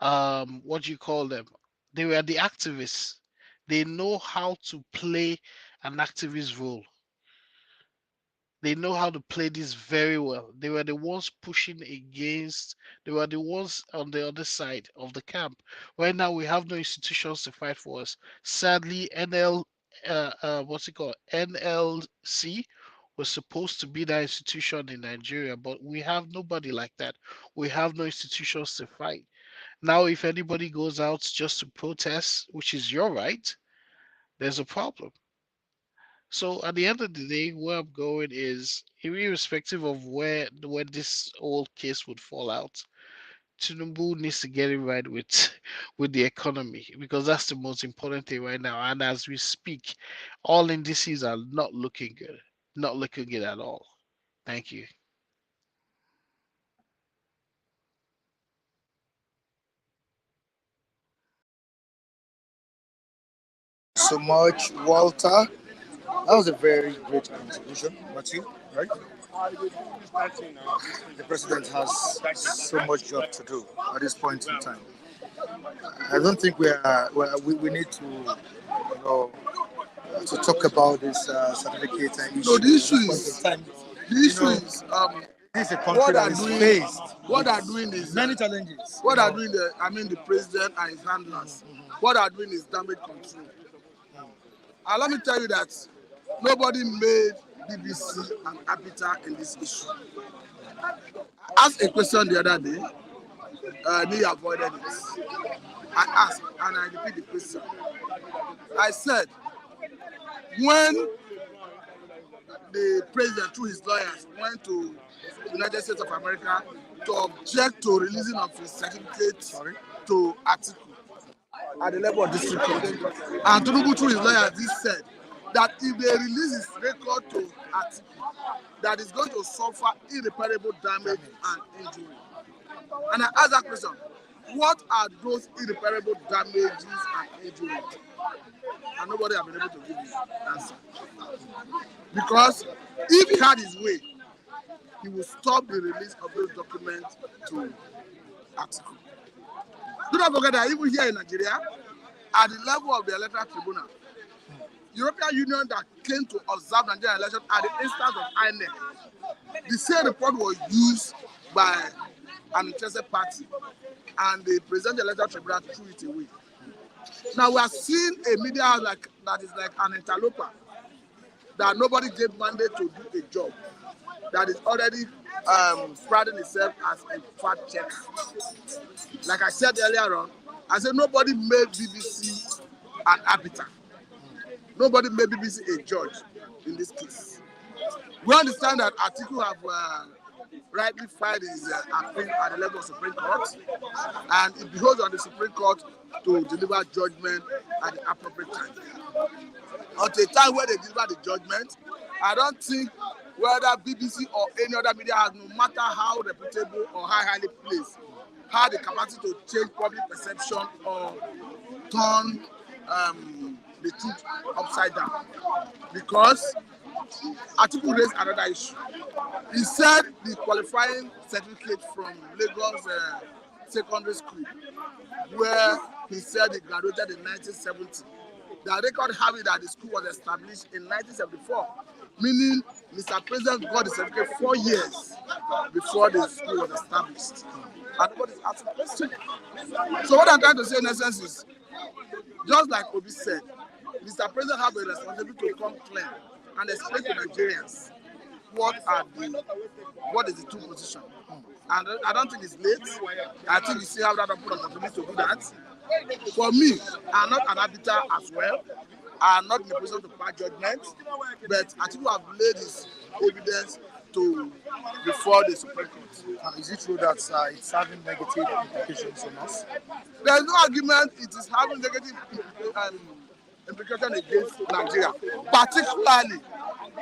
what do you call them? They were the activists. They know how to play an activist role. They know how to play this very well. They were the ones pushing against, they were the ones on the other side of the camp. Right now, we have no institutions to fight for us. Sadly, what's it called? NLC was supposed to be that institution in Nigeria, but we have nobody like that. We have no institutions to fight. Now, if anybody goes out just to protest, which is your right, there's a problem. So at the end of the day, where I'm going is, irrespective of where this whole case would fall out, Tinubu needs to get it right with with the economy, because that's the most important thing right now. And as we speak, all indices are not looking good, not looking good at all. Thank you. So much, Walter. That was a very great contribution, Matthew, right? The president has so much job to do at this point in time. I don't think we need to, to talk about this certificate issue. No, the issue At this is point in time, the issue is this is a country that is faced what are doing is many challenges. What are doing the president and his handlers. What are doing is damage control. And let me tell you that nobody made BBC an arbiter in this issue. I asked a question the other day, he avoided it. I asked and I repeat the question. I said, when the president through his lawyers went to the United States of America to object to releasing of his certificate to Atiku at the level of district court, and Tinubu through his lawyers this said that if they release his record to Atiku, that is going to suffer irreparable damage and injury. And I asked that question, what are those irreparable damages and injuries? And nobody has been able to give me an answer. Because if he had his way, he would stop the release of those documents to Atiku. Do not forget that even here in Nigeria, at the level of the electoral tribunal, European Union that came to observe Nigerian elections at the instance of INEC, the same report was used by an interested party, and the presidential electoral tribunal threw it away. Now we are seeing a media house that is like an interloper, that nobody gave mandate to do a job, that is already priding itself as a fact checker. Like I said earlier on, I said nobody made BBC an arbiter. Nobody made BBC a judge in this case. We understand that Atiku have rightly filed his appeal at the level of Supreme Court, and it behoves on the Supreme Court to deliver judgment at the appropriate time. Until a time where they deliver the judgment, I don't think whether BBC or any other media has, no matter how reputable or how highly placed, had the capacity to change public perception or turn the truth upside down. Because Atiku raised another issue. He said the qualifying certificate from Lagos secondary school, where he said he graduated in 1970, the record have it that the school was established in 1974, meaning Mr. President got the certificate 4 years before the school was established. And nobody is asking questions. So what I'm trying to say in essence is, just like Obi said, Mr. President has a responsibility to come clean and explain to Nigerians what is the true position. And I don't think it's late. I think you still have that opportunity to do that. For me, I'm not an arbiter as well. I'm not in a position to pass judgment, but I think we have laid his evidence before the Supreme Court. Is it true that it's having negative implications on us? There is no argument it is having negative implications against Nigeria, particularly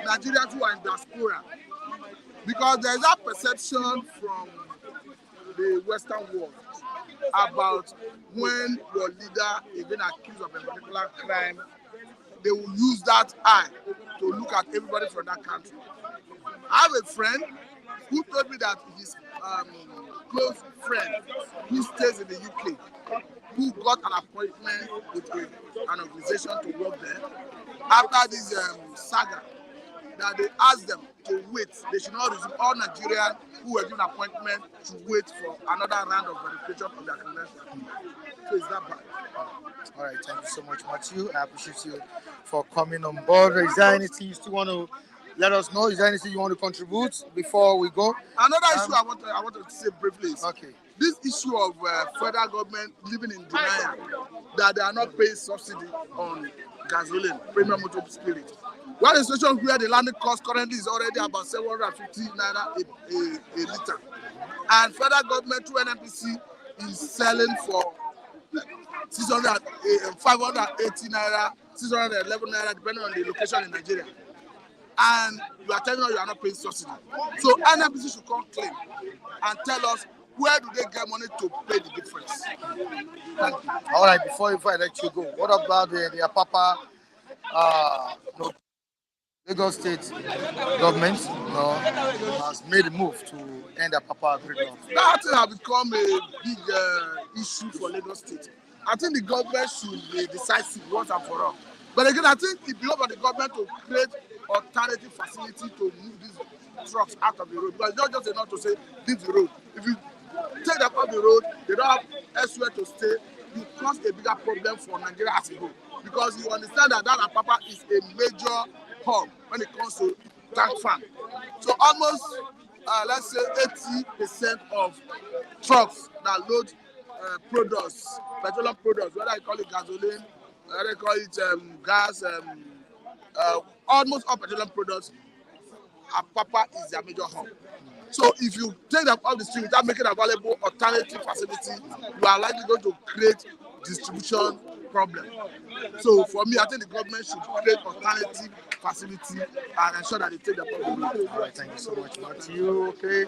Nigerians who are in diaspora, because there is that perception from the Western world about when your leader is being accused of a particular crime, they will use that eye to look at everybody from that country. I have a friend who told me that his close friend who stays in the UK, who got an appointment with an organization to work there, after this saga, that they asked them to wait. They should not resume. All Nigerians who were given appointment should wait for another round of verification of their credentials. So it's that bad. All right, thank you so much, Matthew. I appreciate you for coming on board. Is there anything you still want to let us know? Is there anything you want to contribute before we go? Another issue I want to say briefly is this issue of federal government living in denial that they are not paying subsidy on gasoline, premium motor spirit. One is a situation where the landing cost currently is already about 750 naira a litre, and federal government through NNPC is selling for 580 naira, 611 naira, depending on the location in Nigeria. And you are telling us you are not paying subsidy. So NNPC should come clean and tell us where do they get money to pay the difference. Thank you. All right, before I let you go, what about the Apapa? Lagos State government, has made a move to end the Papa gridlock. That thing has become a big issue for Lagos State. I think the government should be decisive once and for all. But again, I think it belongs on the government to create alternative facility to move these trucks out of the road. Because it's not just enough to say, leave the road. If you take them off the road, they don't have elsewhere to stay, you cause a bigger problem for Nigeria as a whole. Because you understand that Apapa is a major hub when it comes to tank farm. So almost, let's say 80% of trucks that load products, petroleum products, whether you call it gasoline, whether you call it gas, almost all petroleum products, Apapa is their major hub. So if you take them off the street without making available alternative facility, you are likely going to create distribution problem. So for me, I think the government should create alternative facility and ensure that they take them off the road. All right, thank you so much, Matthew. Okay,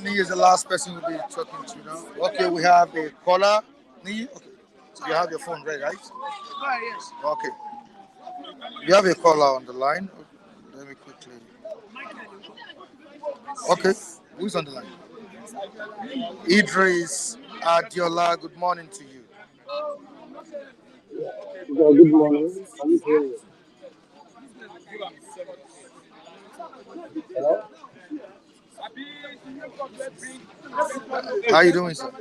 Ni is the last person we'll be talking to now. Okay, we have a caller. Ni, okay, so you have your phone ready, right? Yes. Okay, you have a caller on the line. Let me quickly. Okay, who's on the line? Idris Adiola, good morning to you. Good morning. How you doing? Hello? How you doing, sir?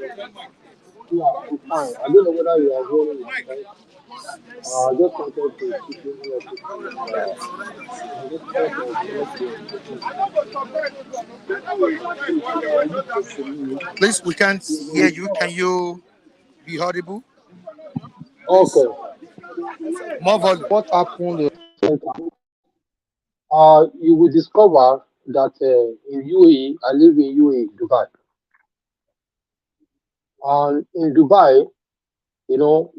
Yeah, I'm fine. I don't know whether you are hearing me, right? I just wanted to quickly let you know that in this part of what we are discussing, it looks to me, Please, we can't you hear will, you. Can you be audible? Please, okay, more volume. what happened you will discover that in UAE, I live in UAE, Dubai. And in Dubai,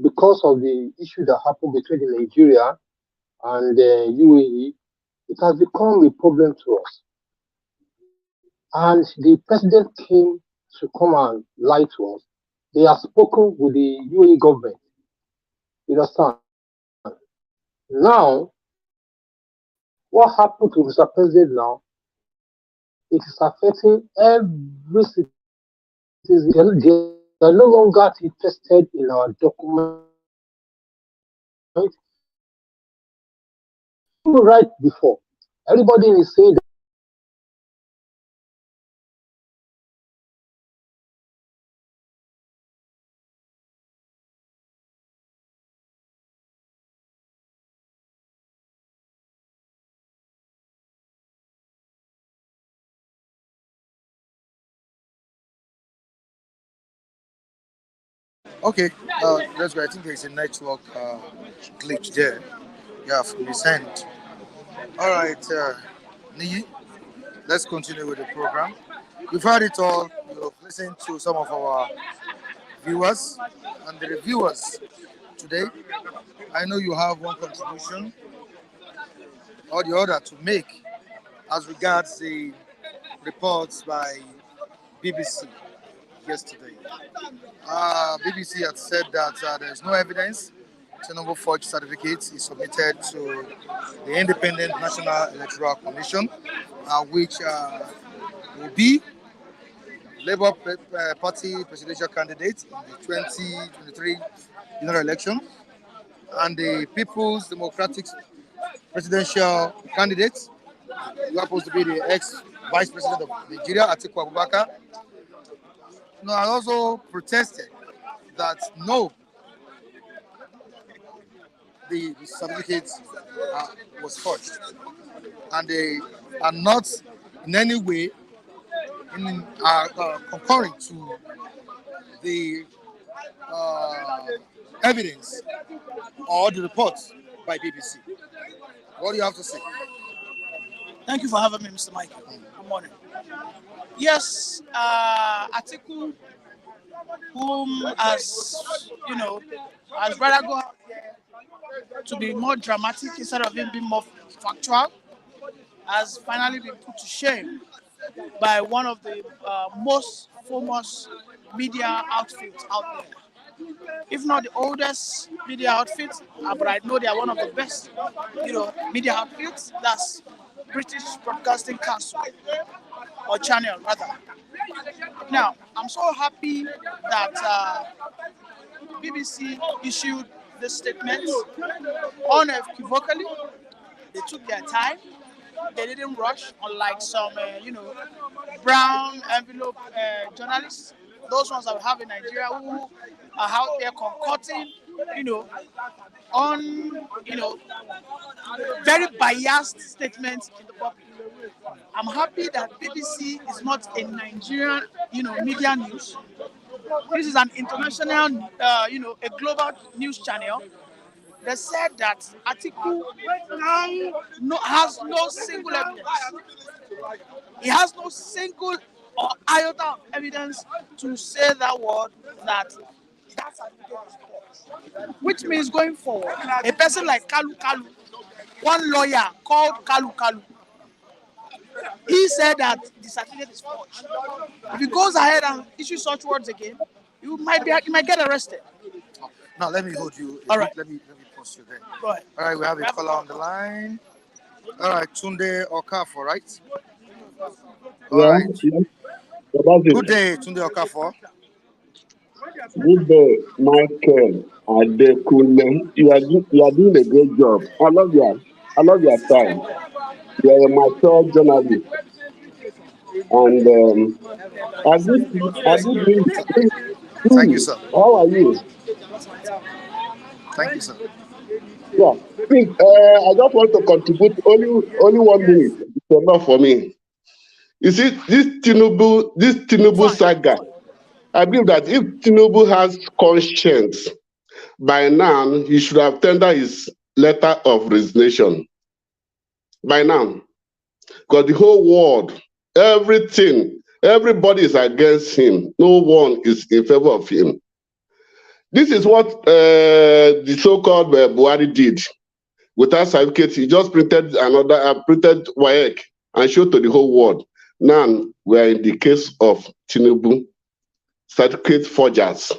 because of the issue that happened between Nigeria and UAE, it has become a problem to us. And the president came to come and lie to us. They have spoken with the UAE government. You understand? Now, what happened to Mr. President now? It is affecting every citizen. They are no longer interested in our document. Right before, everybody is saying Okay, that's great. I think there's a network glitch there. Yeah, from his end. All right, Niyi, let's continue with the program. We've heard it all. You've listened to some of our viewers and the reviewers today. I know you have one contribution or the other to make as regards the reports by BBC yesterday. BBC had said that there is no evidence Tinubu forged certificates is submitted to the Independent National Electoral Commission, which will be Labour Party presidential candidate in the 2023 general election and the People's Democratic presidential candidate, who happens to be the ex-vice president of Nigeria, Atiku Abubakar. No, I also protested that no, the certificate was forged, and they are not in any way concurring to the evidence or the reports by BBC. What do you have to say? Thank you for having me, Mr. Michael. Good morning. Yes, Atiku, whom has rather go to be more dramatic instead of him being more factual, has finally been put to shame by one of the most famous media outfits out there. if not the oldest media outfit, but I know they are one of the best, media outfits. That's British Broadcasting Council or channel rather. Now, I'm so happy that BBC issued this statement unequivocally. They took their time. They didn't rush, unlike some, brown envelope journalists. Those ones that we have in Nigeria who are out there concocting, on, very biased statements in the public. I'm happy that BBC is not a Nigerian, media news. This is an international, a global news channel. They said that Atiku has no single evidence. He has no single or iota of evidence to say that word that that certificate is false. Which means going forward, a person like Kalu Kalu, one lawyer called Kalu Kalu, he said that the certificate is forged. If he goes ahead and issues such words again, you might get arrested. Now let me hold you. All right. Let me pause you there. Go ahead. All right, we have a caller on the line. All right, Tunde Okafor, right? All Yeah, right. yeah. About it. Good day, Tunde Okafor. Good day, Michael Adekunle. You are doing a great job. I love your style. You are a mature journalist, and I did Thank you, sir. How are you? Thank you, sir. Yeah. Please, I just want to contribute only 1 minute. It's enough for me. You see, this Tinubu saga. I believe that if Tinubu has conscience, by now he should have tendered his letter of resignation. By now, because the whole world, everybody is against him. No one is in favor of him. This is what the so-called Buhari did. Without certificate, he just printed printed WAEC and showed to the whole world. Now we are in the case of Tinubu, certificate forgers.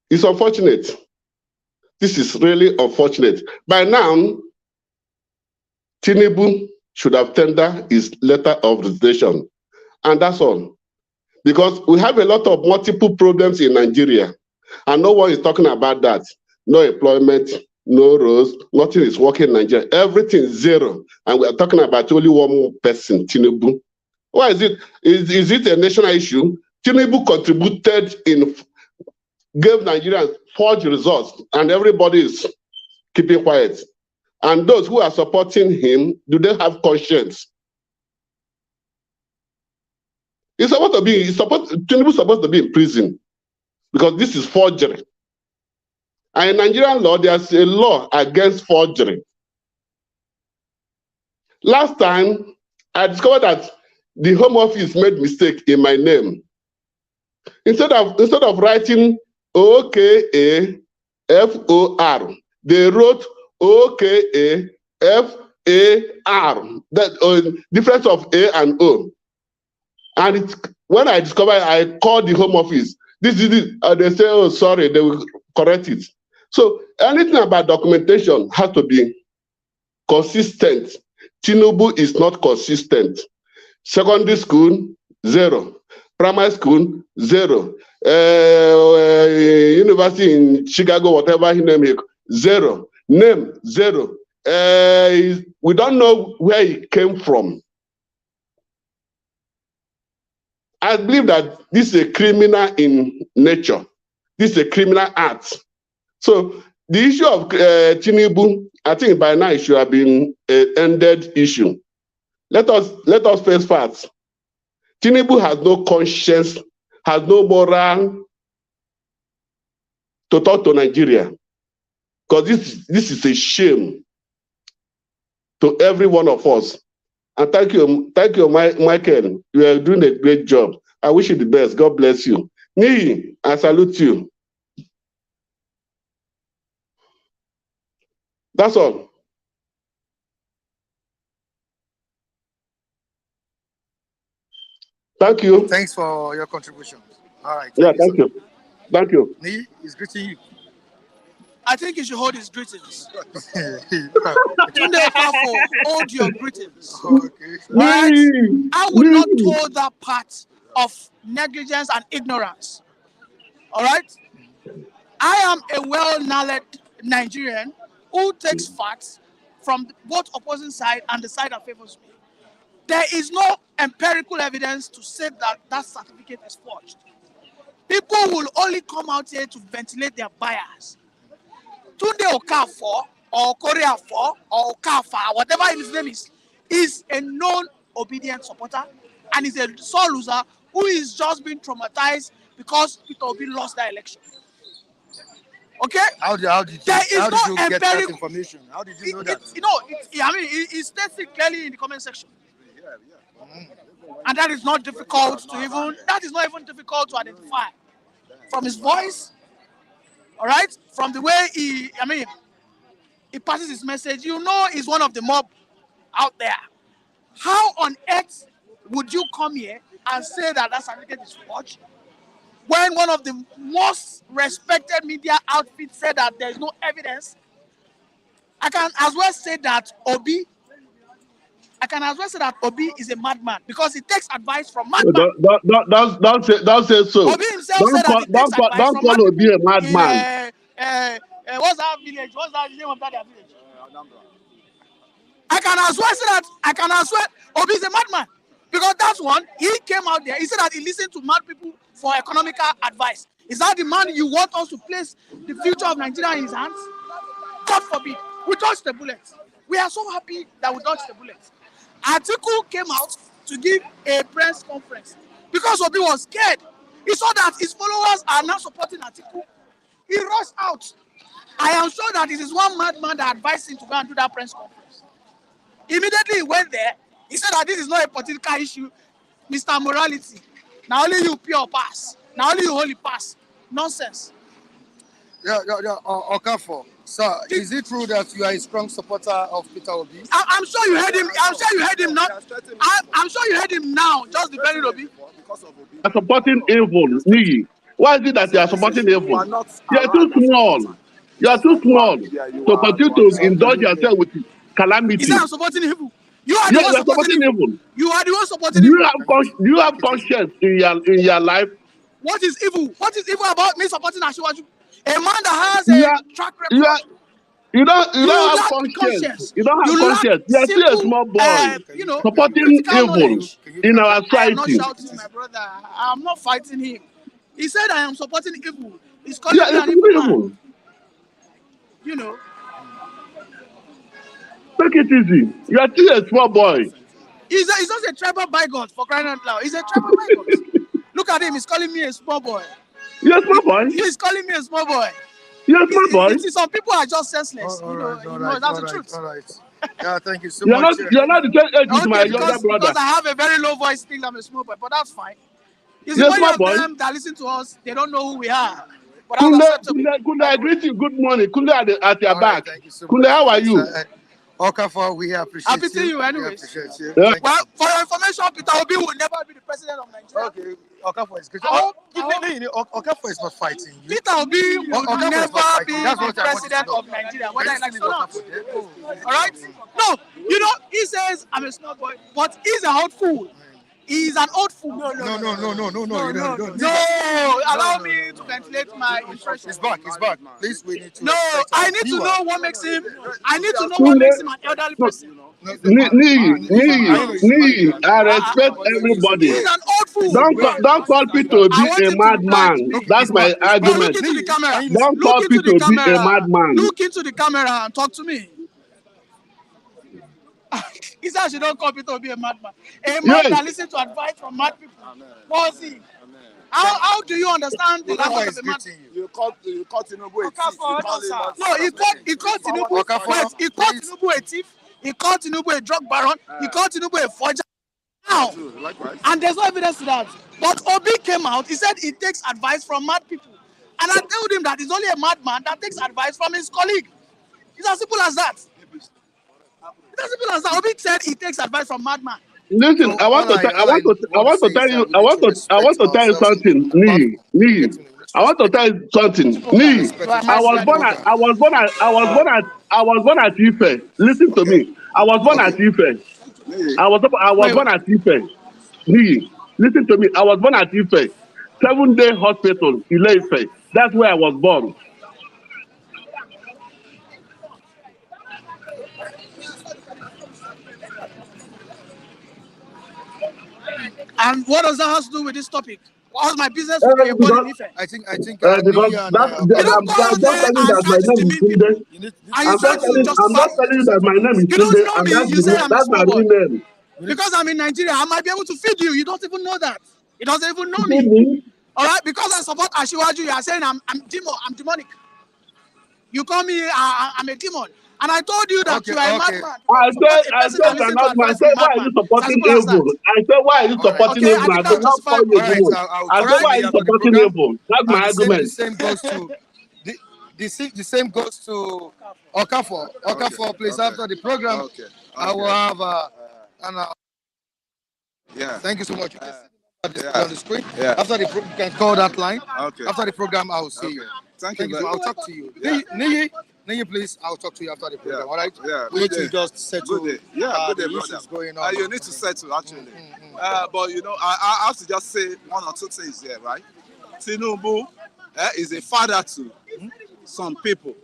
It's unfortunate. This is really unfortunate. By now, Tinubu should have tendered his letter of resignation. And that's all. Because we have a lot of multiple problems in Nigeria. And no one is talking about that. No employment, no roads, nothing is working in Nigeria. Everything is zero. And we are talking about only one person, Tinubu. Why is it? Is it a national issue? Tinubu contributed gave Nigerians forged results, and everybody is keeping quiet. And those who are supporting him, do they have conscience? Tinubu is supposed to be in prison because this is forgery. And in Nigerian law, there's a law against forgery. Last time, I discovered that the Home Office made mistake in my name. Instead of writing OKAFOR, they wrote OKAFAR. That difference of A and O. And when I discovered, I called the Home Office. This is it. They say, oh, sorry, they will correct it. So anything about documentation has to be consistent. Tinubu is not consistent. Secondary school, 0. Primary school, 0. University in Chicago, whatever his name is, 0. Name, 0. We don't know where he came from. I believe that this is a criminal in nature. This is a criminal act. So the issue of Tinubu, I think by now it should have been an ended issue. Let us face facts. Tinubu has no conscience, has no moral to talk to Nigeria. Because this is a shame to every one of us. And thank you, Michael. You are doing a great job. I wish you the best. God bless you. Niyi, I salute you. That's all. Thank you. Thanks for your contribution. All right. Yeah, Thank you, sir. thank you. Thank you. Ni is greeting you. I think you should hold his greetings. Tunde Okafo, hold your greetings. Okay. All right? I would not Nee. hold that part of negligence and ignorance. All right? I am a well-knowledge Nigerian who takes facts from both opposing side and the side that favors me. There is no empirical evidence to say that that certificate is forged. People will only come out here to ventilate their bias. Tunde Okafor or Koreafor or Okafa, whatever his name is a known obedient supporter and is a sore loser who is just being traumatized because Peter Obi lost that election. Okay? How did you get that information? How did you know that? It states it clearly in the comment section. And that is not difficult to difficult to identify. From his voice, all right? From the way he passes his message, he's one of the mob out there. How on earth would you come here and say that certificate is forged when one of the most respected media outfits said that there's no evidence? I can as well say that Obi is a madman because he takes advice from madman. Don't say so. Obi himself said that he takes advice from call Obi a madman. What's that village? What's that name of that village? I can as well Obi is a madman. Because that's one, he came out there, he said that he listened to mad people for economical advice. Is that the man you want us to place the future of Nigeria in his hands? God forbid. We dodged the bullet. We are so happy that we dodged the bullet. Atiku came out to give a press conference because Obi was scared. He saw that his followers are now supporting Atiku. He rushed out. I am sure that it is one madman that advised him to go and do that press conference. Immediately he went there. He said that this is not a political issue, Mr. Morality. Now only you pure pass. Now only you holy pass. Nonsense. Okafor. Sir, is it true that you are a strong supporter of Peter Obi? I'm sure you heard him. I'm sure you heard him now. I'm sure you heard him now. Just defending Obi. You are supporting evil, Nigi. Why is it that you are supporting evil? You are too small. You are too small to continue to indulge yourself with calamity. He said I'm supporting evil. You are the one supporting evil. You are the one supporting evil. Do you have conscience in your life? What is evil? What is evil about me supporting Asiwaju? A man that has a track record. You don't have conscience. You don't have conscience. You are still a small boy supporting evil in our society. I am not shouting, my brother. I am not fighting him. He said I am supporting evil. He's calling me an evil man. Take it easy. You are still a small boy. He's just a tribal bigot for crying out loud. He's a tribal bigot. Look at him. He's calling me a small boy. You're a small boy? He's calling me a small boy. You're a small boy? Some people are just senseless. That's the truth. All right. Yeah, thank you so much. You're not the same age with my younger brother. Because I have a very low voice, think I'm a small boy, but that's fine. It's the many of them that listen to us, they don't know who we are. But Kunle, I greet you. Good morning. Kunle at your back. Kunle, how are you? Okafor, we appreciate you. Happy to you, anyways. Yeah. Well, for your information, Peter Obi will never be the president of Nigeria. Okay, Okafor is good. Okafor is not fighting you. Peter Obi will never be the president of Nigeria. Whether he likes it or not. All right? No, he says I'm a small boy, but he's a hot fool. He's an old fool. No. Allow me to ventilate my impression. He's back. Please, we need to. No, I need to know what makes him. I need to know what makes him an elderly person. Nee, I respect everybody. He's an old fool. Don't call Peter to be a madman. That's my argument. Look into the camera. Don't call Peter to be a madman. Look into the camera and talk to me. He said she don't call Peter to be a madman. A man that listens to advice from mad people. What was he? How do you understand the language of a madman? You call Tinubu a thief. No, he called Tinubu. He called Tinubu a thief. He called Tinubu a drug baron. He called Tinubu a forger. Now, and there's no evidence to that. But Obi came out. He said he takes advice from mad people. And I told him that he's only a madman that takes advice from his colleague. It's as simple as that. It's as simple as that. Obi said he takes advice from madman. Listen, I want to tell you something. Nee. I want to tell you something. Me, I was born at Ife. Listen to me. I was born at Ife. I was born at Ife. Me, listen to me. I was born at Ife. 7-day hospital, Ile-Ife. That's where I was born. And what does that have to do with this topic? What's my business with your born in Ife? I think Because Niyi and that You don't go I'm out just there telling you and that try my to name is demean Tunde. people. And you try to I'm justify. just telling you that my name is You Tunde, don't know and me. You say I'm a that's my small boy. real name. Because I'm in Nigeria, I might be able to feed you. You don't even know that. He doesn't even know Feed me. me? All right? Because I support Ashiwaju, you are saying I'm demonic. You call me I'm a demon. And I told you that you are a madman. I Support a said person that you're listens to not man. I advice from said a why are madman. you It's as supporting simple as evil? that. I said why are you supporting Okay, I evil? I think did I'll not justify. call you a All right, demon. I'll I said try why are Niyi you after the supporting program. evil? That's my And argument. the same goes to Okafor. Okafor, please, after the program, I will have Yeah. thank you so much. You can see on the screen. After the program, you can call that line. After the program, I will see you. Thank you. you. I'll talk to you. Yeah. Niyi, please, I'll talk to you after the program. All right? Yeah. We need to just settle Good day. Yeah, good day, the brother. issues going on. You need to settle actually. But you know, I have to just say one or two things here, right? Tinubu is a father to some people.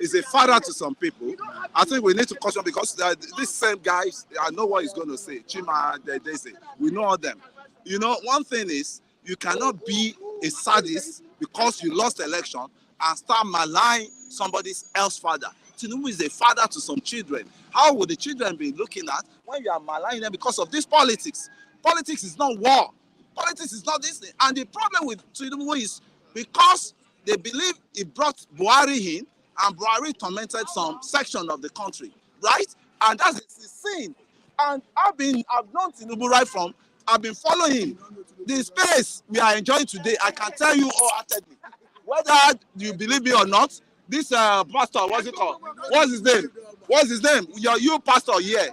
Is a father to some people. I think we need to caution because these same guys, I know what he's going to say. Chima, they say, we know all them. You know, one thing is you cannot be a sadist because you lost election and start maligning somebody else's father. Tinubu is a father to some children. How would the children be looking at when you are maligning them because of this politics? Politics is not war. Politics is not this thing. And the problem with Tinubu is because they believe he brought Buhari in and Buhari tormented some section of the country, right? And that's the sin. And I've known Tinubu right from, I've been following him. The space we are enjoying today, I can tell you wholeheartedly, whether you believe me or not, this pastor, what's it called? What's his name? What's his name? You pastor here.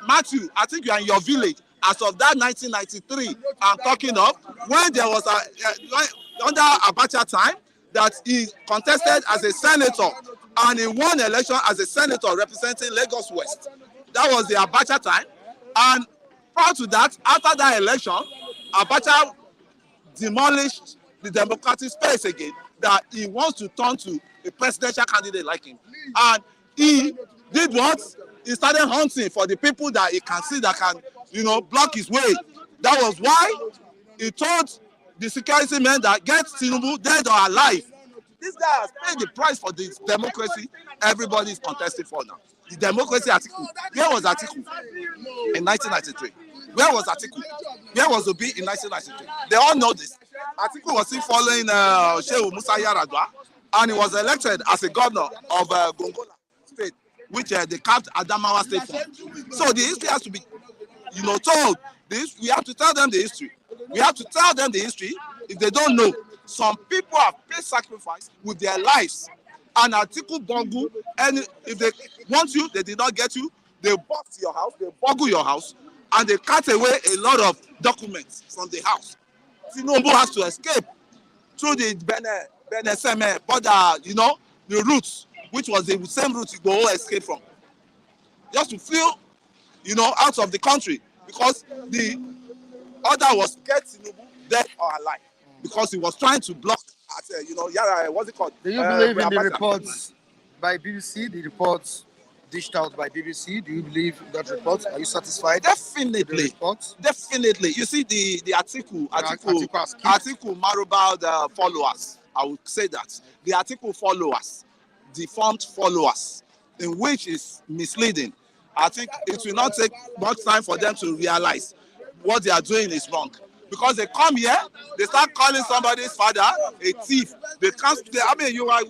Matthew, I think you are in your village. As of that 1993, I'm talking of, when there was under Abacha time, that he contested as a senator and he won election as a senator representing Lagos West. That was the Abacha time. And prior to that, after that election, Abacha demolished the democratic space again, that he wants to turn to a presidential candidate like him. And he did what? He started hunting for the people that he can see that can, block his way. That was why he told the security men that get Tinubu dead or alive. This guy has paid the price for this democracy everybody is contesting for now. The democracy Atiku. Where was Atiku in 1993? Where was Atiku? Where was Obi in 1993? They all know this. Atiku was still following Shehu Musa Yaradua, and he was elected as a governor of Gongola State, which they carved Adamawa State from. So the history has to be, told. We have to tell them the history. We have to tell them the history if they don't know. Some people have paid sacrifice with their lives. And Atiku Bongu, and if they want you, they did not get you, they box your house, they boggle your house, and they cut away a lot of documents from the house. Tinubu has to escape through the Beneseme border, the routes, which was the same route you go escape from. Just to feel, out of the country, because the order was get Tinubu dead or alive, because he was trying to block what's it called? Do you believe in the reports by BBC, the reports dished out by BBC? Do you believe that report? Are you satisfied? Definitely. Definitely. You see, the Atiku Marubal followers, I would say that. The Atiku followers, deformed followers, in which is misleading. I think it will not take much time for them to realize what they are doing is wrong. Because they come here, they start calling somebody's father a thief. They can't. You are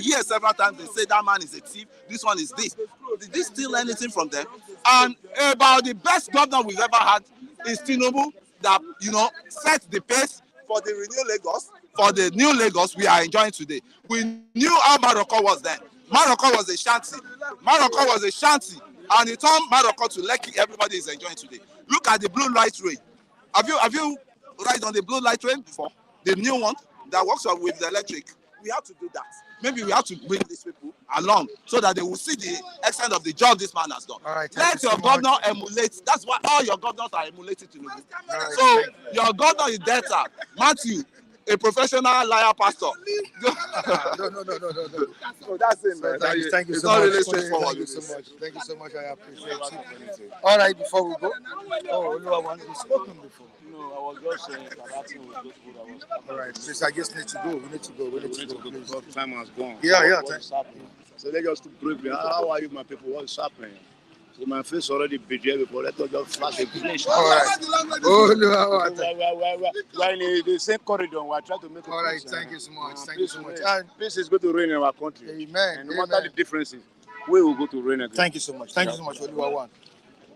here several times. They say that man is a thief. This one is this. Did they steal anything from them? And about the best governor we've ever had is Tinubu, that set the pace for the renewed Lagos, for the new Lagos we are enjoying today. We knew how Morocco was then. Morocco was a shanty. And it turned Morocco to Lekki. Everybody is enjoying today. Look at the blue light rain. Have you ride on the blue light train before? The new one, that works with the electric, we have to do that. Maybe we have to bring these people along so that they will see the extent of the job this man has done. All right, let your governor emulate. That's why all your governors are emulating Tinubu. So your governor is better. Matthew, a professional liar pastor. No. So that's it, man. Thank you it's so not much. really straightforward. Thank you so much. Thank you so much. I appreciate you. All right, before we go. Oh, Oluwawan, you've spoken before. No, I was just saying that thing was just good. All right, please, I just need to go. We need to go. Because time has gone. Yeah. What's happening? So let's just briefly. How are you, my people? What's happening? So my face already betrayed before. Let us just flash a finish. All right. We're in the same corridor. We're trying to make. All right. Thank you so much. Thank you so much. And peace is going to reign in our country. Amen. And no matter the differences, we will go to reign again. Thank you so much. Thank you so much, Oluwawan.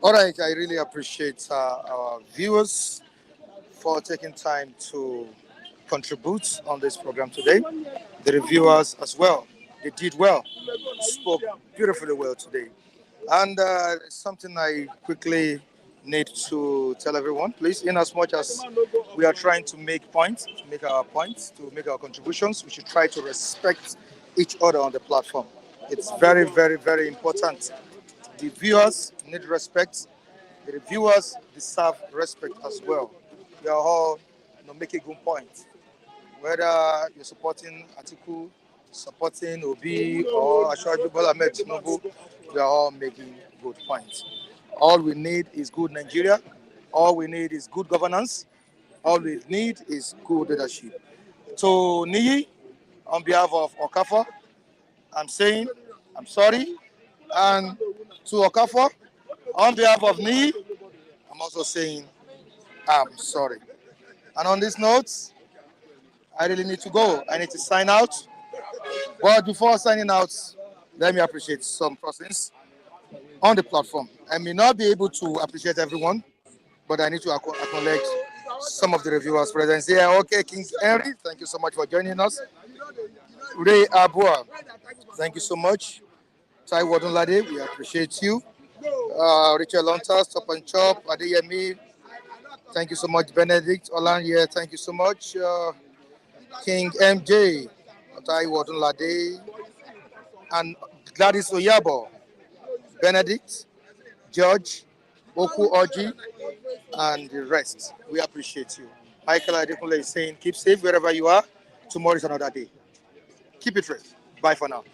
All right. I really appreciate our viewers for taking time to contribute on this program today. The reviewers as well. They did well. Spoke beautifully well today. And something I quickly need to tell everyone, please, in as much as we are trying to make points, to make our contributions, we should try to respect each other on the platform. It's very, very, very important. The viewers need respect. The reviewers deserve respect as well. We are all making good points. Whether you're supporting Atiku, supporting Obi, or Ashwaju Bola Ahmed Tinubu, we are all making good points. All we need is good Nigeria. All we need is good governance. All we need is good leadership. To Niyi, on behalf of Okafor, I'm saying I'm sorry. And to Okafor, on behalf of Niyi, I'm also saying I'm sorry. And on this note, I really need to go. I need to sign out. But before signing out, let me appreciate some persons on the platform. I may not be able to appreciate everyone, but I need to acknowledge some of the reviewers present here. Okay, King Henry, thank you so much for joining us. Ray Abua, thank you so much. Tai Wadunlade, we appreciate you. Richard Lonta, Stop and Chop, Adeyemi, thank you so much. Benedict Olanye, thank you so much. King MJ, Tai Wadunlade, and Gladys Oyabo, Benedict, George, Oku Oji, and the rest. We appreciate you. Michael Adekunle is saying, keep safe wherever you are. Tomorrow is another day. Keep it real. Bye for now.